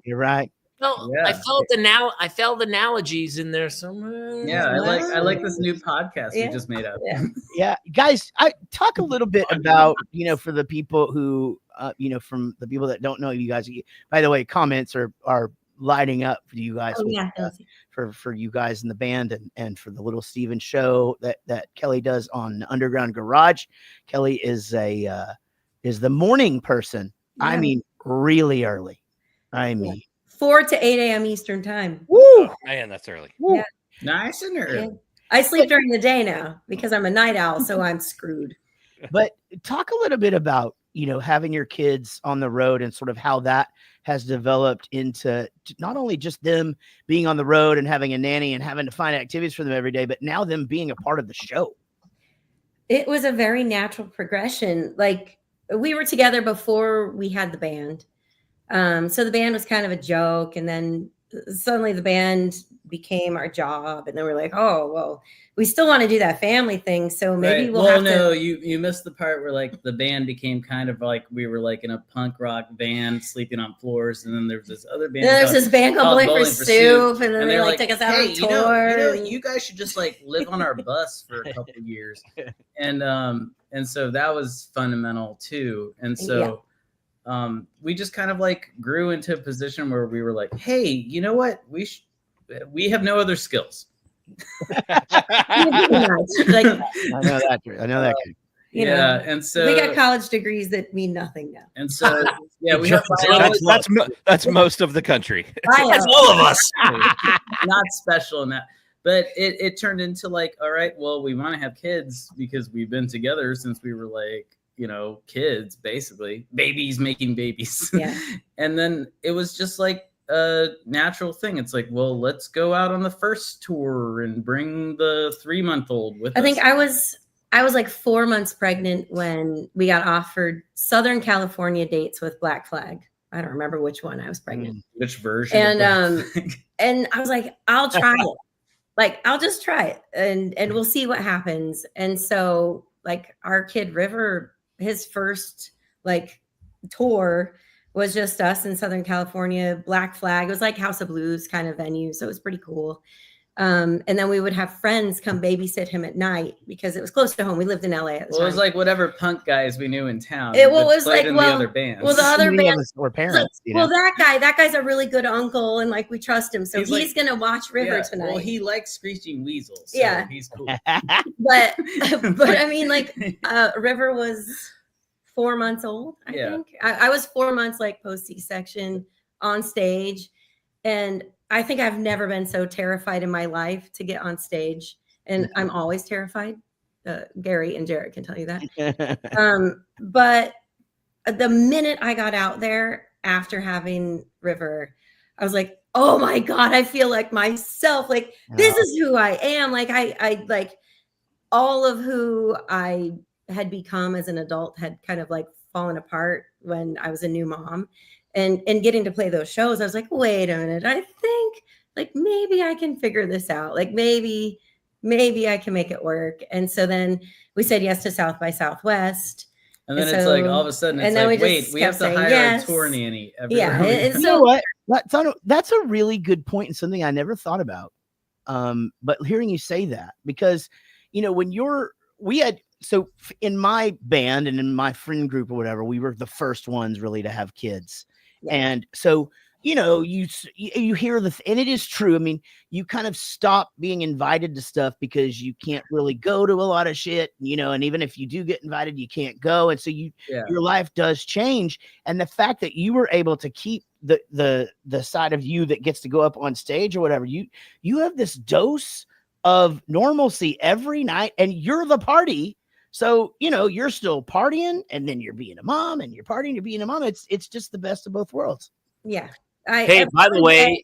D: You're right.
B: No,
N: Yeah.
B: I felt analogies in there somewhere.
N: Yeah, I like this new podcast we just made up.
D: Yeah, guys, I talk a little bit about, for the people who from the people that don't know you guys. By the way, comments are lighting up for you guys. For you guys in the band and for the Little Steven show that Kelly does on Underground Garage. Kelly is the morning person.
M: Yeah.
D: I mean, really early. I mean,
M: 4 to 8 a.m. Eastern time.
D: Woo!
E: Oh, man, that's early.
M: Yeah.
N: Nice and early.
M: Yeah. I sleep during the day now because I'm a night owl, so I'm screwed.
D: But talk a little bit about, having your kids on the road and sort of how that has developed into not only just them being on the road and having a nanny and having to find activities for them every day, but now them being a part of the show.
M: It was a very natural progression. Like, we were together before we had the band. So the band was kind of a joke, and then suddenly the band became our job, and then we're like, oh, well, we still want to do that family thing, so maybe we'll have to.
N: You missed the part where like the band became kind of like we were like in a punk rock band sleeping on floors, and then there's this other band.
M: Then there's this band called Bowling for Soup, and then they like took us out on tour.
N: You guys should just like live on our bus for a couple of years, and so that was fundamental too, and so. We just kind of like grew into a position where we were like, hey, you know what? We have no other skills.
M: Like,
D: I know that.
N: And so
M: we got college degrees that mean nothing now.
N: And so we have
E: that's most of the country.
B: That's all of us.
N: Not special in that. But it turned into like, all right, well, we want to have kids because we've been together since we were like, kids, basically babies making babies.
M: Yeah.
N: And then it was just like a natural thing. It's like, well, let's go out on the first tour and bring the 3-month-old with us.
M: I think I was like 4 months pregnant when we got offered Southern California dates with Black Flag. I don't remember which one I was pregnant.
N: Which version?
M: And I was like, I'll try it. Like, I'll just try it and we'll see what happens. And so like our kid River, his first like tour was just us in Southern California. Black Flag. It was like House of Blues kind of venue. So it was pretty cool. And then we would have friends come babysit him at night because it was close to home. We lived in LA at the time.
N: It was like whatever punk guys we knew in town.
M: It was like,
N: the other bands.
M: Well, the other bands
D: were parents.
M: Well, that guy's a really good uncle, and like we trust him, so he's gonna watch River tonight.
N: Well, he likes screeching weasels. So
M: yeah,
N: he's cool.
M: but I mean, like River was 4 months old. I think I was 4 months like post C-section on stage, and I think I've never been so terrified in my life to get on stage, and I'm always terrified. Gary and Jaret can tell you that. But the minute I got out there after having River, I was like, oh my God, I feel like myself. Like, this is who I am. Like, I like all of who I had become as an adult had kind of like fallen apart when I was a new mom. And getting to play those shows, I was like, wait a minute, I think like maybe I can figure this out. Like maybe I can make it work. And so then we said yes to South by Southwest.
N: And then it's like all of a sudden it's like, wait, we have to hire a tour nanny.
D: Yeah. And so what? That's a really good point and something I never thought about. But hearing you say that, because when so in my band and in my friend group or whatever, we were the first ones really to have kids. Yeah. And so, you hear and it is true. I mean, you kind of stop being invited to stuff because you can't really go to a lot of shit, and even if you do get invited, you can't go. And so your life does change. And the fact that you were able to keep the side of you that gets to go up on stage or whatever, you have this dose of normalcy every night, and you're the party. So, you're still partying, and then you're being a mom, and you're partying, you're being a mom. It's just the best of both worlds.
M: Yeah.
B: Hey, by the way,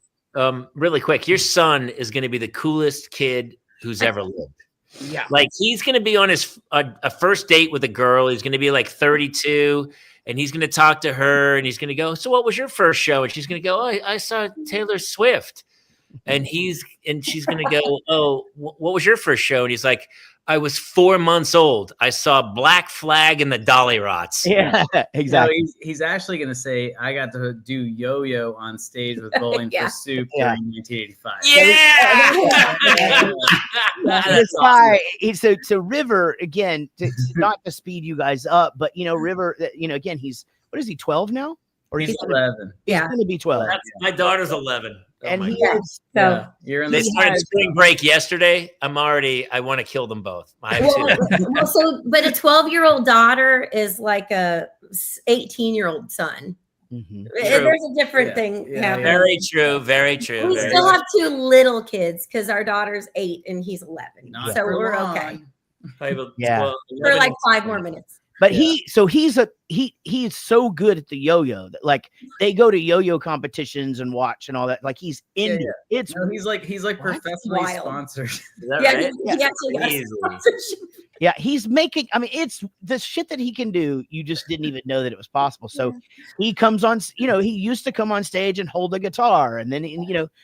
B: really quick, your son is going to be the coolest kid who's ever lived.
A: Yeah.
B: Like he's going to be on his a first date with a girl. He's going to be like 32 and he's going to talk to her and he's going to go, so what was your first show? And she's going to go, oh, I saw Taylor Swift. And she's going to go, oh, what was your first show? And he's like, I was 4 months old. I saw Black Flag and the Dolly Rots.
D: Yeah, exactly.
N: No, he's actually going to say, I got to do yo-yo on stage with Bowling for Soup during 1985.
D: This guy, so River, again, not to speed you guys up, but River, again, he's, what is he, 12 now? Or
N: he's 11.
D: He's going to be 12.
B: My daughter's 11. Oh
D: And he is,
B: they started spring break yesterday. I want to kill them both. I have two.
M: But a 12-year-old daughter is like a 18-year-old son. There's a different thing happening.
B: Very true. Very true.
M: We still have two little kids because our daughter's 8 and he's 11. So we're okay.
D: Yeah.
M: For like 5 more minutes.
D: But he's so good at the yo-yo that like they go to yo-yo competitions and watch and all that. Like he's in it.
N: He's like professionally sponsored.
B: Right?
D: Yeah, he's making. I mean, it's the shit that he can do. You just didn't even know that it was possible. So he comes on. He used to come on stage and hold a guitar, and then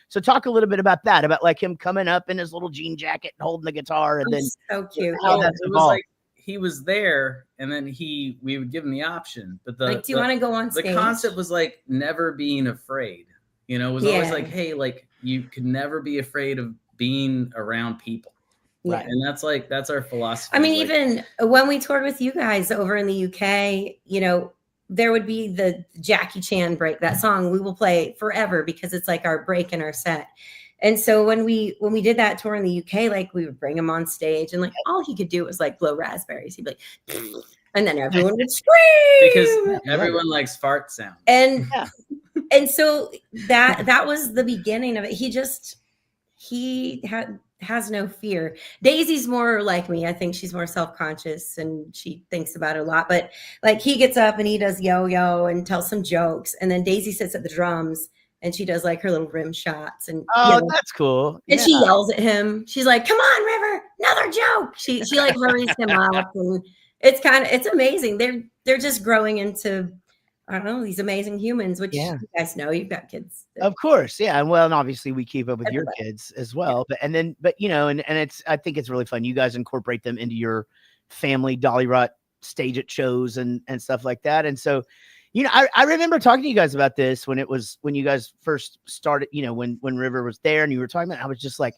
D: So talk a little bit about that, about like him coming up in his little jean jacket and holding the guitar, and then
M: so cute.
D: How that's
N: it was
D: evolved.
N: like he was there, and then we would give him the option. But do
M: you want to go on stage?
N: The concept was like never being afraid. It was always like, hey, like you could never be afraid of being around people.
M: Right.
N: And that's our philosophy.
M: I mean, even when we toured with you guys over in the UK, there would be the Jackie Chan break, that song we will play forever because it's like our break in our set. And so when we did that tour in the UK, like we would bring him on stage and like all he could do was like blow raspberries. He'd be like, and then everyone would scream
N: because everyone likes fart sound.
M: And so that was the beginning of it. He has no fear. Daisy's more like me. I think she's more self-conscious and she thinks about it a lot. But like he gets up and he does yo-yo and tells some jokes, and then Daisy sits at the drums. And she does like her little rim shots, and
D: that's cool.
M: And she yells at him. She's like, "Come on, River, another joke." She like hurries him up, and it's amazing. They're just growing into, I don't know, these amazing humans. Which you guys know, you've got kids.
D: Of course, yeah, and well, and obviously we keep up with your kids as well. But and it's I think it's really fun. You guys incorporate them into your family Dolly Rot stage at shows and stuff like that, and so. I remember talking to you guys about this when you guys first started, when River was there and you were talking about it, I was just like,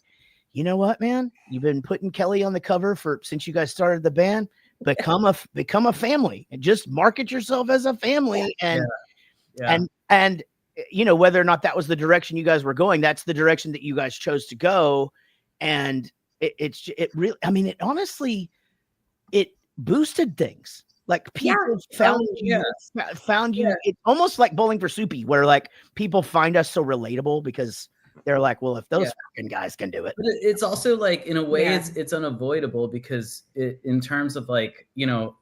D: you know what, man, you've been putting Kelly on the cover since you guys started the band, become a family and just market yourself as a family. And whether or not that was the direction you guys were going, that's the direction that you guys chose to go. And it really, I mean, it honestly, it boosted things. Like people found you. It's almost like Bowling for Soupy, where like people find us so relatable because they're like, well, if those fucking guys can do it.
N: But it's also like in a way it's unavoidable because in terms of like,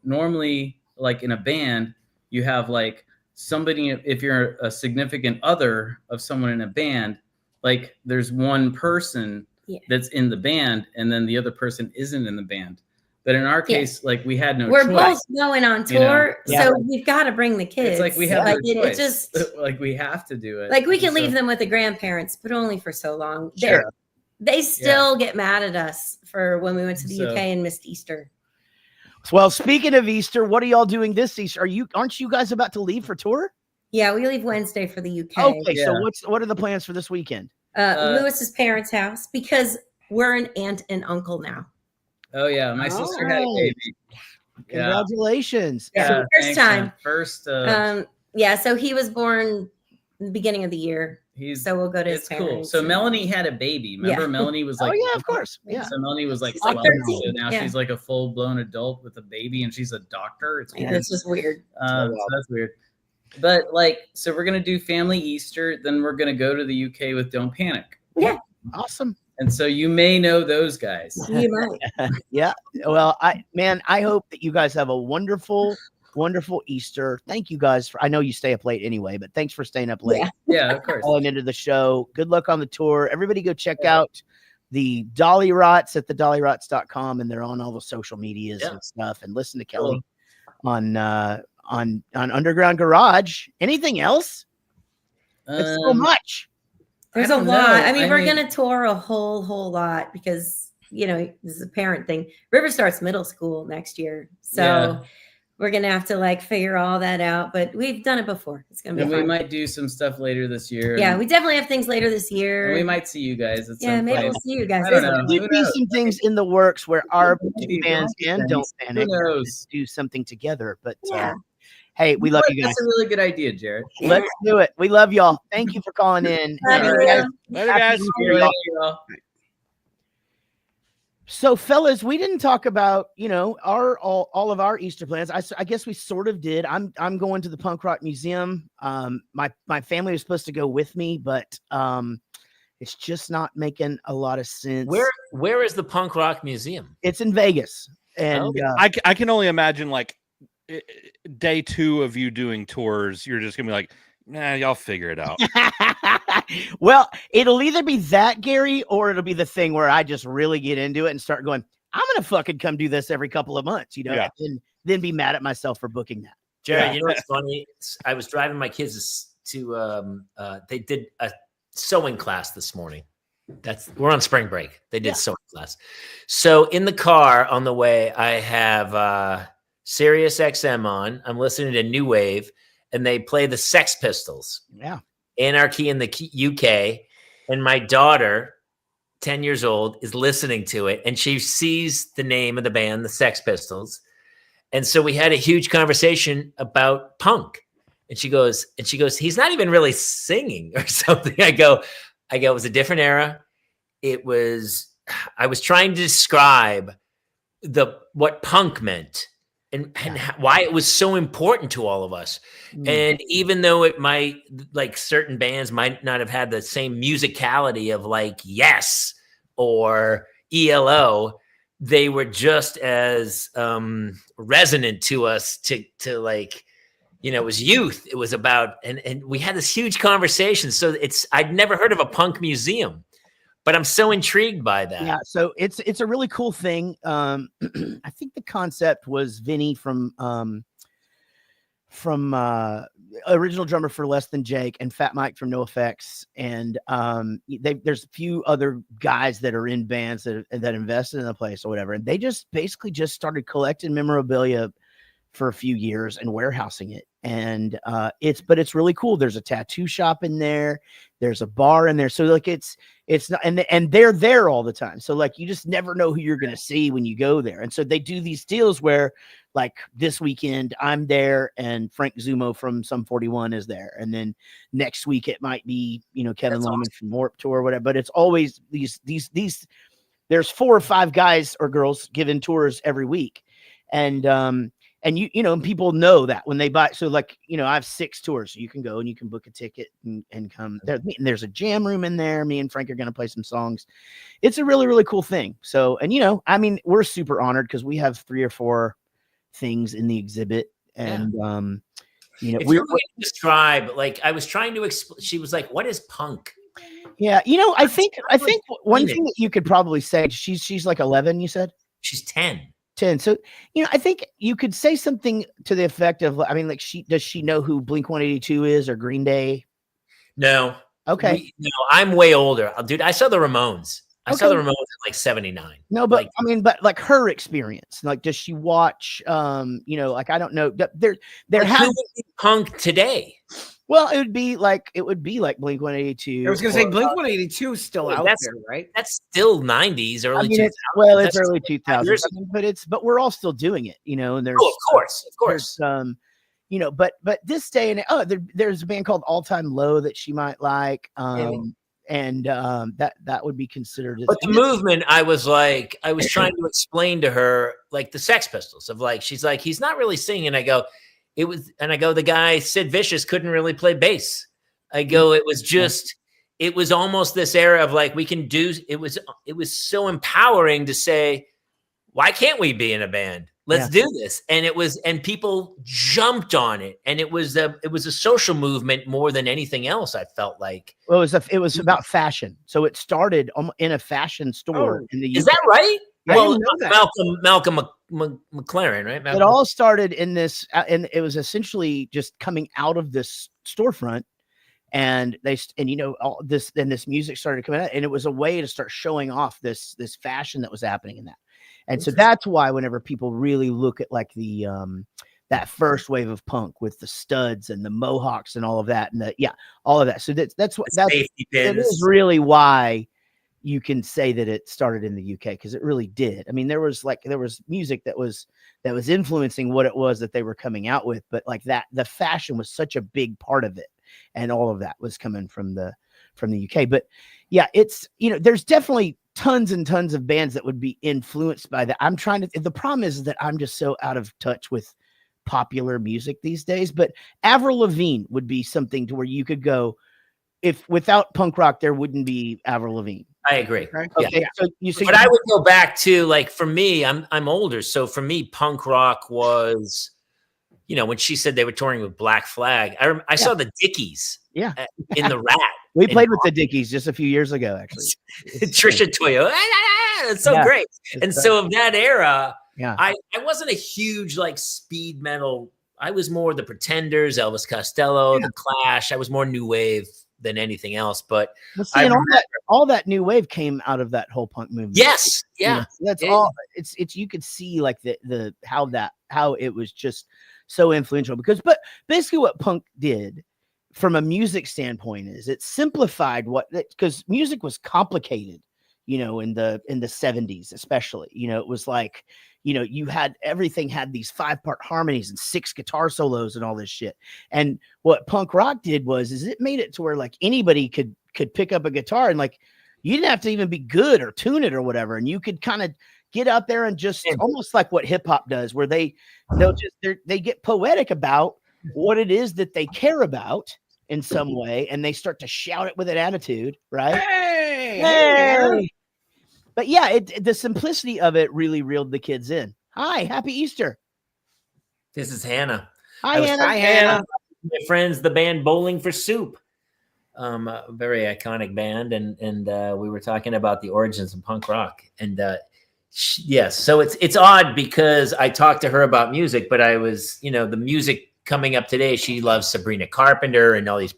N: normally like in a band, you have like somebody, if you're a significant other of someone in a band, like there's one person that's in the band and then the other person isn't in the band. But in our case, like we had no
M: We're
N: choice.
M: both going on tour, so we've got to bring the kids.
N: It's like we have no choice.
M: It just
N: like we have to do it.
M: Like we can leave them with the grandparents, but only for so long.
D: Sure.
M: They still get mad at us for when we went to the UK and missed Easter.
D: Well, speaking of Easter, what are y'all doing this Easter? Aren't you guys about to leave for tour?
M: Yeah, we leave Wednesday for the UK.
D: Okay, so what are the plans for this weekend?
M: Lewis's parents' house, because we're an aunt and uncle now.
N: Oh yeah, my sister had a baby.
D: Congratulations!
M: Yeah, so first time.
N: First.
M: So he was born in the beginning of the year. So we'll go to his parents.
N: Cool. So Melanie had a baby. Remember, Melanie was like,
D: oh yeah, of course. Yeah.
N: So Melanie was like
M: 12,
N: 13. So now she's like a full blown adult with a baby, and she's a doctor. It's weird.
M: It's just weird.
N: So that's weird. But like, so we're gonna do family Easter. Then we're gonna go to the UK with Don't Panic.
M: Yeah.
D: Awesome.
N: And so you may know those guys.
M: You might.
D: Yeah. Well, I hope that you guys have a wonderful, wonderful Easter. Thank you guys I know you stay up late anyway, but thanks for staying up late.
N: Yeah, of course.
D: Calling into the show. Good luck on the tour. Everybody go check out the Dolly Rots at thedollyrots.com, and they're on all the social medias and stuff. And listen to Kelly on Underground Garage. Anything else? It's so much.
M: There's a lot. I mean, we're gonna tour a whole lot because this is a parent thing. River starts middle school next year, so we're gonna have to like figure all that out. But we've done it before. It's gonna be.
N: And
M: fun.
N: we might do some stuff later this year.
M: Yeah, we definitely have things later this year.
N: And we might see you guys at some
M: maybe
N: point.
M: we'll see you guys.
N: I don't know.
D: There could be some things in the works where our two bands and Don't Panic do something together. But hey, we love you guys.
N: That's a really good idea, Jared.
D: Let's do it. We love y'all. Thank you for calling in.
E: Later, guys.
D: So, fellas, we didn't talk about our all of our Easter plans. I guess we sort of did. I'm going to the Punk Rock Museum. My family was supposed to go with me, but it's just not making a lot of sense.
B: Where is the Punk Rock Museum?
D: It's in Vegas, and
E: I can only imagine like day 2 of you doing tours. You're just gonna be like, nah, y'all figure it out.
D: Well, it'll either be that, Gary, or it'll be the thing where I just really get into it and start going, I'm gonna fucking come do this every couple of months, and then be mad at myself for booking that.
B: Jared, you know what's funny? I was driving my kids to they did a sewing class this morning. We're on spring break. They did sewing class. So in the car on the way, I have Sirius XM on. I'm listening to New Wave, and they play the Sex Pistols.
D: Yeah.
B: Anarchy in the UK. And my daughter, 10 years old, is listening to it, and she sees the name of the band, the Sex Pistols. And so we had a huge conversation about punk. And she goes, he's not even really singing or something. I go, it was a different era. I was trying to describe what punk meant and why it was so important to all of us. And even though it might, like, certain bands might not have had the same musicality of like Yes or ELO, they were just as resonant to us to like, it was youth. It was about, and we had this huge conversation. So I'd never heard of a punk museum, but I'm so intrigued by that.
D: Yeah. So it's a really cool thing. I think the concept was Vinny from original drummer for Less Than Jake and Fat Mike from NoFX. And there's a few other guys that are in bands that invested in the place or whatever. And they just basically just started collecting memorabilia for a few years and warehousing it. And it's really cool. There's a tattoo shop in there. There's a bar in there. So like it's not, and they're there all the time. So like, you just never know who you're going to see when you go there. And so they do these deals where like this weekend I'm there and Frank Zumo from Sum 41 is there. And then next week it might be, Kevin Loman from Warped Tour or whatever, but it's always these, there's 4 or 5 guys or girls giving tours every week. And people know that when they buy. So like, I have 6 tours, so you can go and you can book a ticket and come there. And there's a jam room in there. Me and Frank are going to play some songs. It's a really, really cool thing. So, and we're super honored because we have 3 or 4 things in the exhibit. And,
B: if you're going to describe, like, I was trying to explain, she was like, what is punk?
D: Yeah. I think one thing that you could probably say, she's like 11, you said?
B: She's 10.
D: So, I think you could say something to the effect of, does she know who Blink-182 is or Green Day?
B: No.
D: Okay.
B: No, I'm way older. Dude, I saw the Ramones. I saw the Ramones in like 79.
D: No, but but like her experience, like, does she watch, like, I don't know. There has
B: punk today.
D: Well, it would be like Blink-182.
A: I was going to say Blink-182 is still out there, right?
B: That's still 90s, early 2000s.
D: It's early 2000s, but we're all still doing it, and there's
B: of course.
D: But this day and there's a band called All Time Low that she might like, and that would be considered.
B: But the movement, I was trying to explain to her, like, the Sex Pistols of, like, she's like, he's not really singing. I go, the guy Sid Vicious couldn't really play bass. I go, it was almost this era of like, we can do, it was so empowering to say, why can't we be in a band? Let's do this. And people jumped on it. And it was a social movement more than anything else, I felt like.
D: Well, it was about fashion. So it started in a fashion store in the UK.
B: Is that right?
D: Yeah,
B: Well, Malcolm McLaren, right?
D: It all started in this, and it was essentially just coming out of this storefront. And all this, then this music started coming out, and it was a way to start showing off this fashion that was happening in that. And so that's why whenever people really look at like the that first wave of punk with the studs and the mohawks and all of that, and all of that. So that's it is really why you can say that it started in the UK, because it really did. I mean, there was music that was influencing what it was that they were coming out with, but like that, the fashion was such a big part of it, and all of that was coming from the UK. But yeah, it's, there's definitely tons and tons of bands that would be influenced by that. The problem is that I'm just so out of touch with popular music these days, but Avril Lavigne would be something to where you could go, if without punk rock, there wouldn't be Avril Lavigne.
B: I agree.
D: Okay.
B: Yeah.
D: So you see,
B: but I would go back to, like, for me, I'm older. So for me, punk rock was, when she said they were touring with Black Flag, I saw the Dickies in the Rat.
D: We played with the Dickies just a few years ago, actually.
B: Trisha Toyo. It's so great. And so of that era, I wasn't a huge like speed metal. I was more the Pretenders, Elvis Costello, the Clash. I was more new wave than anything else. But
D: all that new wave came out of that whole punk movement.
B: Yes. Yeah.
D: That's all. It's you could see like how it was just so influential, but basically what punk did from a music standpoint is it simplified because music was complicated, in the 70s, especially, it was like, you had everything had these 5-part harmonies and 6 guitar solos and all this shit. And what punk rock did is it made it to where like anybody could pick up a guitar, and like, you didn't have to even be good or tune it or whatever. And you could kind of get out there and just almost like what hip hop does, where they get poetic about what it is that they care about in some way, and they start to shout it with an attitude, right? Hey! But yeah, the simplicity of it really reeled the kids in. Hi, happy Easter.
B: This is Hannah.
D: Hi, Hannah.
B: My friends, the band Bowling for Soup, a very iconic band, and we were talking about the origins of punk rock, and yes, so it's odd because I talked to her about music, but I was, the music coming up today, she loves Sabrina Carpenter and all these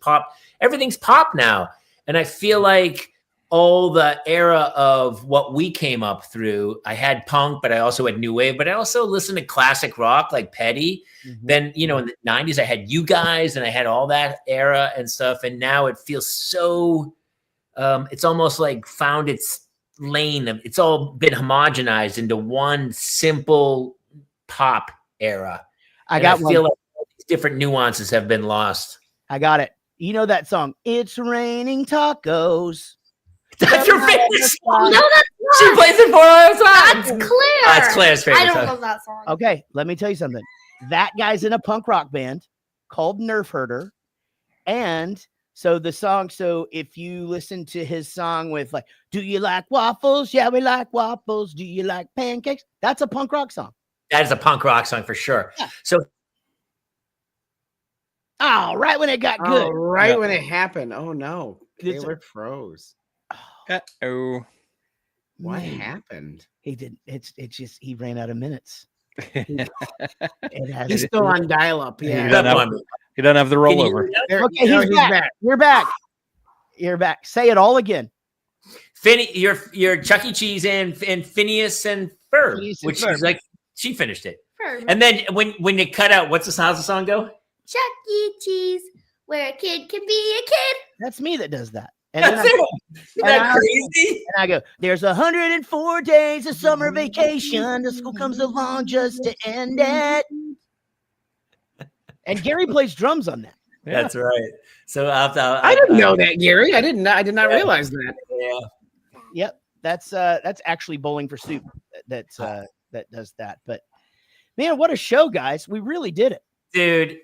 B: everything's pop now. And I feel like all the era of what we came up through, I had punk, but I also had new wave, but I also listened to classic rock like Petty. Mm-hmm. Then, in the 90s, I had you guys and I had all that era and stuff. And now it feels so, it's almost like found its lane. It's all been homogenized into one simple pop era. I feel like different nuances have been lost.
D: I got it. You know that song, It's Raining Tacos.
B: That's your favorite song.
H: No, that's not.
B: She plays it for all the time.
H: That's Claire.
B: That's Claire's favorite
H: I don't
B: song.
H: know that song.
D: Okay, let me tell you something. That guy's in a punk rock band called Nerf Herder. And so if you listen to his song with like, do you like waffles? Yeah, we like waffles. Do you like pancakes? That's a punk rock song.
B: That is a punk rock song for sure. Yeah. So
D: right when it got good.
A: When it happened. Oh no. Kaler froze.
E: Uh-oh.
A: What happened?
D: He didn't. It's just he ran out of minutes.
A: He's still on dial-up. Yeah.
E: He doesn't have the rollover.
D: Okay, he's back. You're back. You're back. Say it all again.
B: You're Chuck E. Cheese and Phineas and Ferb, which is like she finished it. Ferb. And then when you cut out, how's the song go?
H: Chuck E. Cheese, where a kid can be a kid.
D: That's me that does that.
B: That's it. Isn't that crazy?
D: And I go, there's 104 days of summer vacation. The school comes along just to end it. And Gary plays drums on that.
B: Yeah. That's right. So
A: I didn't know that, Gary. I did not realize that.
B: Yeah.
D: Yep. That's actually Bowling for Soup that does that. But man, what a show, guys. We really did it.
B: Dude.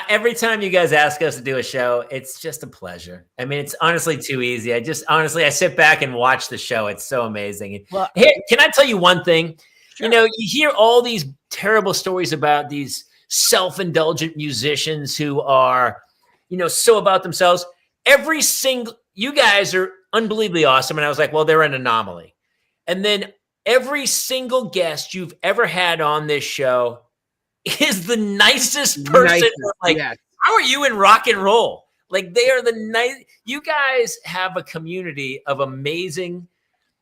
B: Every time you guys ask us to do a show, it's just a pleasure. I mean, it's honestly too easy. I sit back and watch the show. It's so amazing. Well, here, can I tell you one thing? You know, you hear all these terrible stories about these self-indulgent musicians who are, you know, so about themselves. You guys are unbelievably awesome. And I was like, well, they're an anomaly. And then every single guest you've ever had on this show is the nicest person. Like, how are you in rock and roll? Like, they are the nice. You guys have a community of amazing,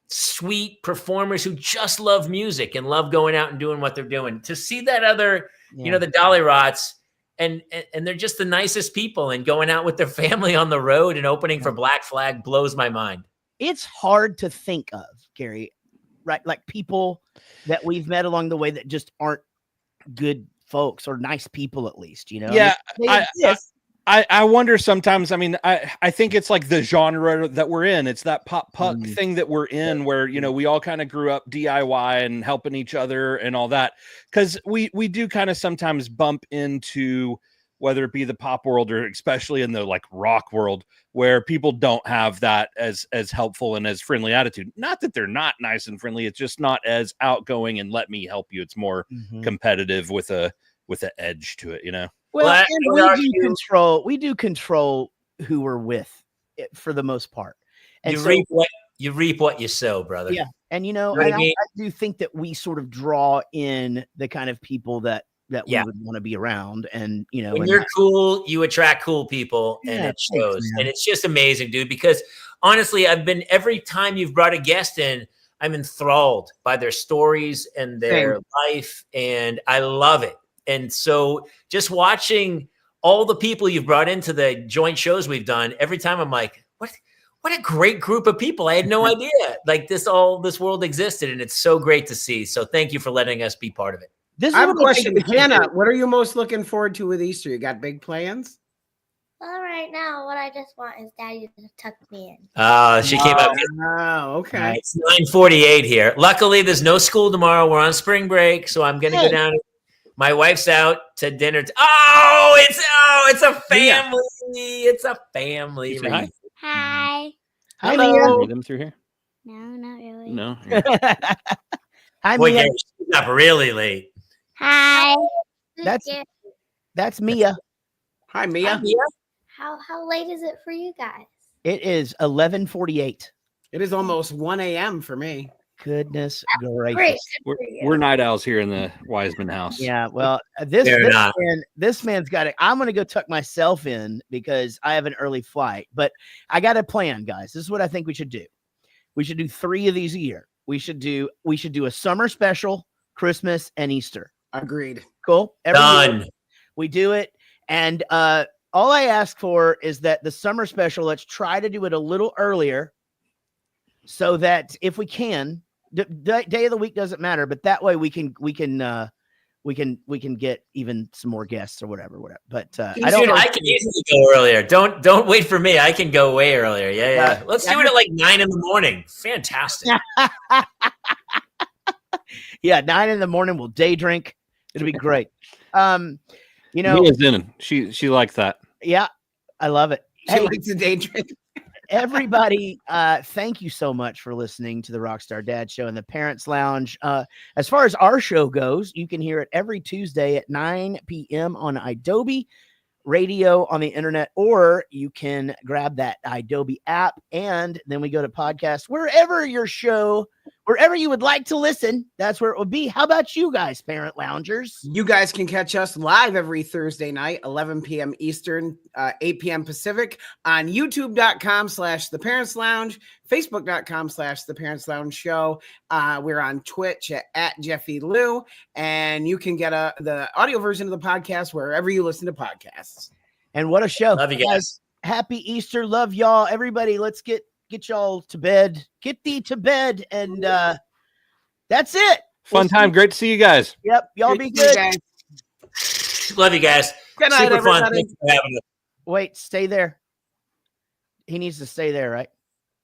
B: sweet performers who just love music and love going out and doing what they're doing. To see that other, you know, the Dolly Rots, and they're just the nicest people, and going out with their family on the road and opening for Black Flag blows my mind.
D: It's hard to think of, Gary, right? Like people that we've met along the way that just aren't good folks or nice people, at least, you know?
E: Yeah.
D: I
E: wonder sometimes. I mean, I think it's like the genre that we're in. It's that pop punk thing that we're in, where, you know, we all kind of grew up DIY and helping each other and all that. Because we do kind of sometimes bump into, whether it be the pop world or especially in the like rock world, where people don't have that as helpful and as friendly attitude. Not that they're not nice and friendly. It's just not as outgoing and let me help you. It's more competitive with an edge to it, you know?
D: Well, and we do control who we're with for the most part. And
B: you reap what you sow, brother.
D: Yeah. And, you know,
B: Right,
D: I do think that we sort of draw in the kind of people that we would want to be around. And, you know,
B: when you're cool, you attract cool people, and it shows. And it's just amazing, dude, because honestly, every time you've brought a guest in, I'm enthralled by their stories and their life, and I love it. And so just watching all the people you've brought into the joint shows we've done, every time I'm like, what a great group of people. I had no idea like this world existed, and it's so great to see. So thank you for letting us be part of it.
A: I have a question. Hannah, what are you most looking forward to with Easter? You got big plans?
O: Well, right now, what I just want is Daddy to tuck me in.
B: She came up.
A: Oh, okay.
B: It's 9:48 here. Luckily, there's no school tomorrow. We're on spring break, so I'm going to go down. My wife's out to dinner. It's a family. It's a family.
O: Hi.
D: Hi,
E: Hello. Read them through here?
O: No, not really.
E: No.
D: Hi,
B: Boy,
D: Mia.
B: she's up really late.
O: Hi.
D: That's Mia.
A: Hi, Mia.
O: How late is it for you guys?
D: It is 11:48.
A: It is almost 1 a.m. for me.
D: Goodness gracious.
E: We're night owls here in the Wiseman house.
D: Yeah, well, this man's got it. I'm gonna go tuck myself in because I have an early flight, but I got a plan, guys. This is what I think we should do. We should do 3 of these a year. We should do a summer special, Christmas, and Easter.
A: Agreed.
D: Cool.
B: Done.
D: Year, we do it, and all I ask for is that the summer special, let's try to do it a little earlier, so that if we can. The day of the week doesn't matter, but that way we can get even some more guests or whatever. But I
B: can easily go earlier. Don't wait for me. I can go way earlier. Yeah. Let's do it at like 9 a.m. Fantastic.
D: Yeah, 9 a.m. We'll day drink. It'll be great. You know,
E: Mia's in. She likes that.
D: Yeah, I love it.
A: She likes a day drink.
D: Everybody, thank you so much for listening to the Rockstar Dad Show and the Parents Lounge. As far as our show goes, you can hear it every Tuesday at 9 p.m. on Adobe Radio on the internet, or you can grab that Adobe app, and then we go to podcast wherever you would like to listen. That's where it will be. How about you guys, parent loungers?
A: You guys can catch us live every Thursday night, 11 p.m. Eastern, 8 p.m. Pacific on youtube.com/The Parents Lounge, facebook.com/The Parents Lounge Show. We're on Twitch at Jeffy Lou, and you can get the audio version of the podcast wherever you listen to podcasts.
D: And what a show.
B: Love you guys.
D: Happy Easter. Love y'all. Everybody, let's get y'all to bed. Get thee to bed. And that's it.
E: Fun time. Great to see you guys.
D: Yep. Y'all be good.
B: Love you guys.
A: Good night,
B: Super
A: everybody.
B: fun. Thanks for having us.
D: Wait, stay there. He needs to stay there, right?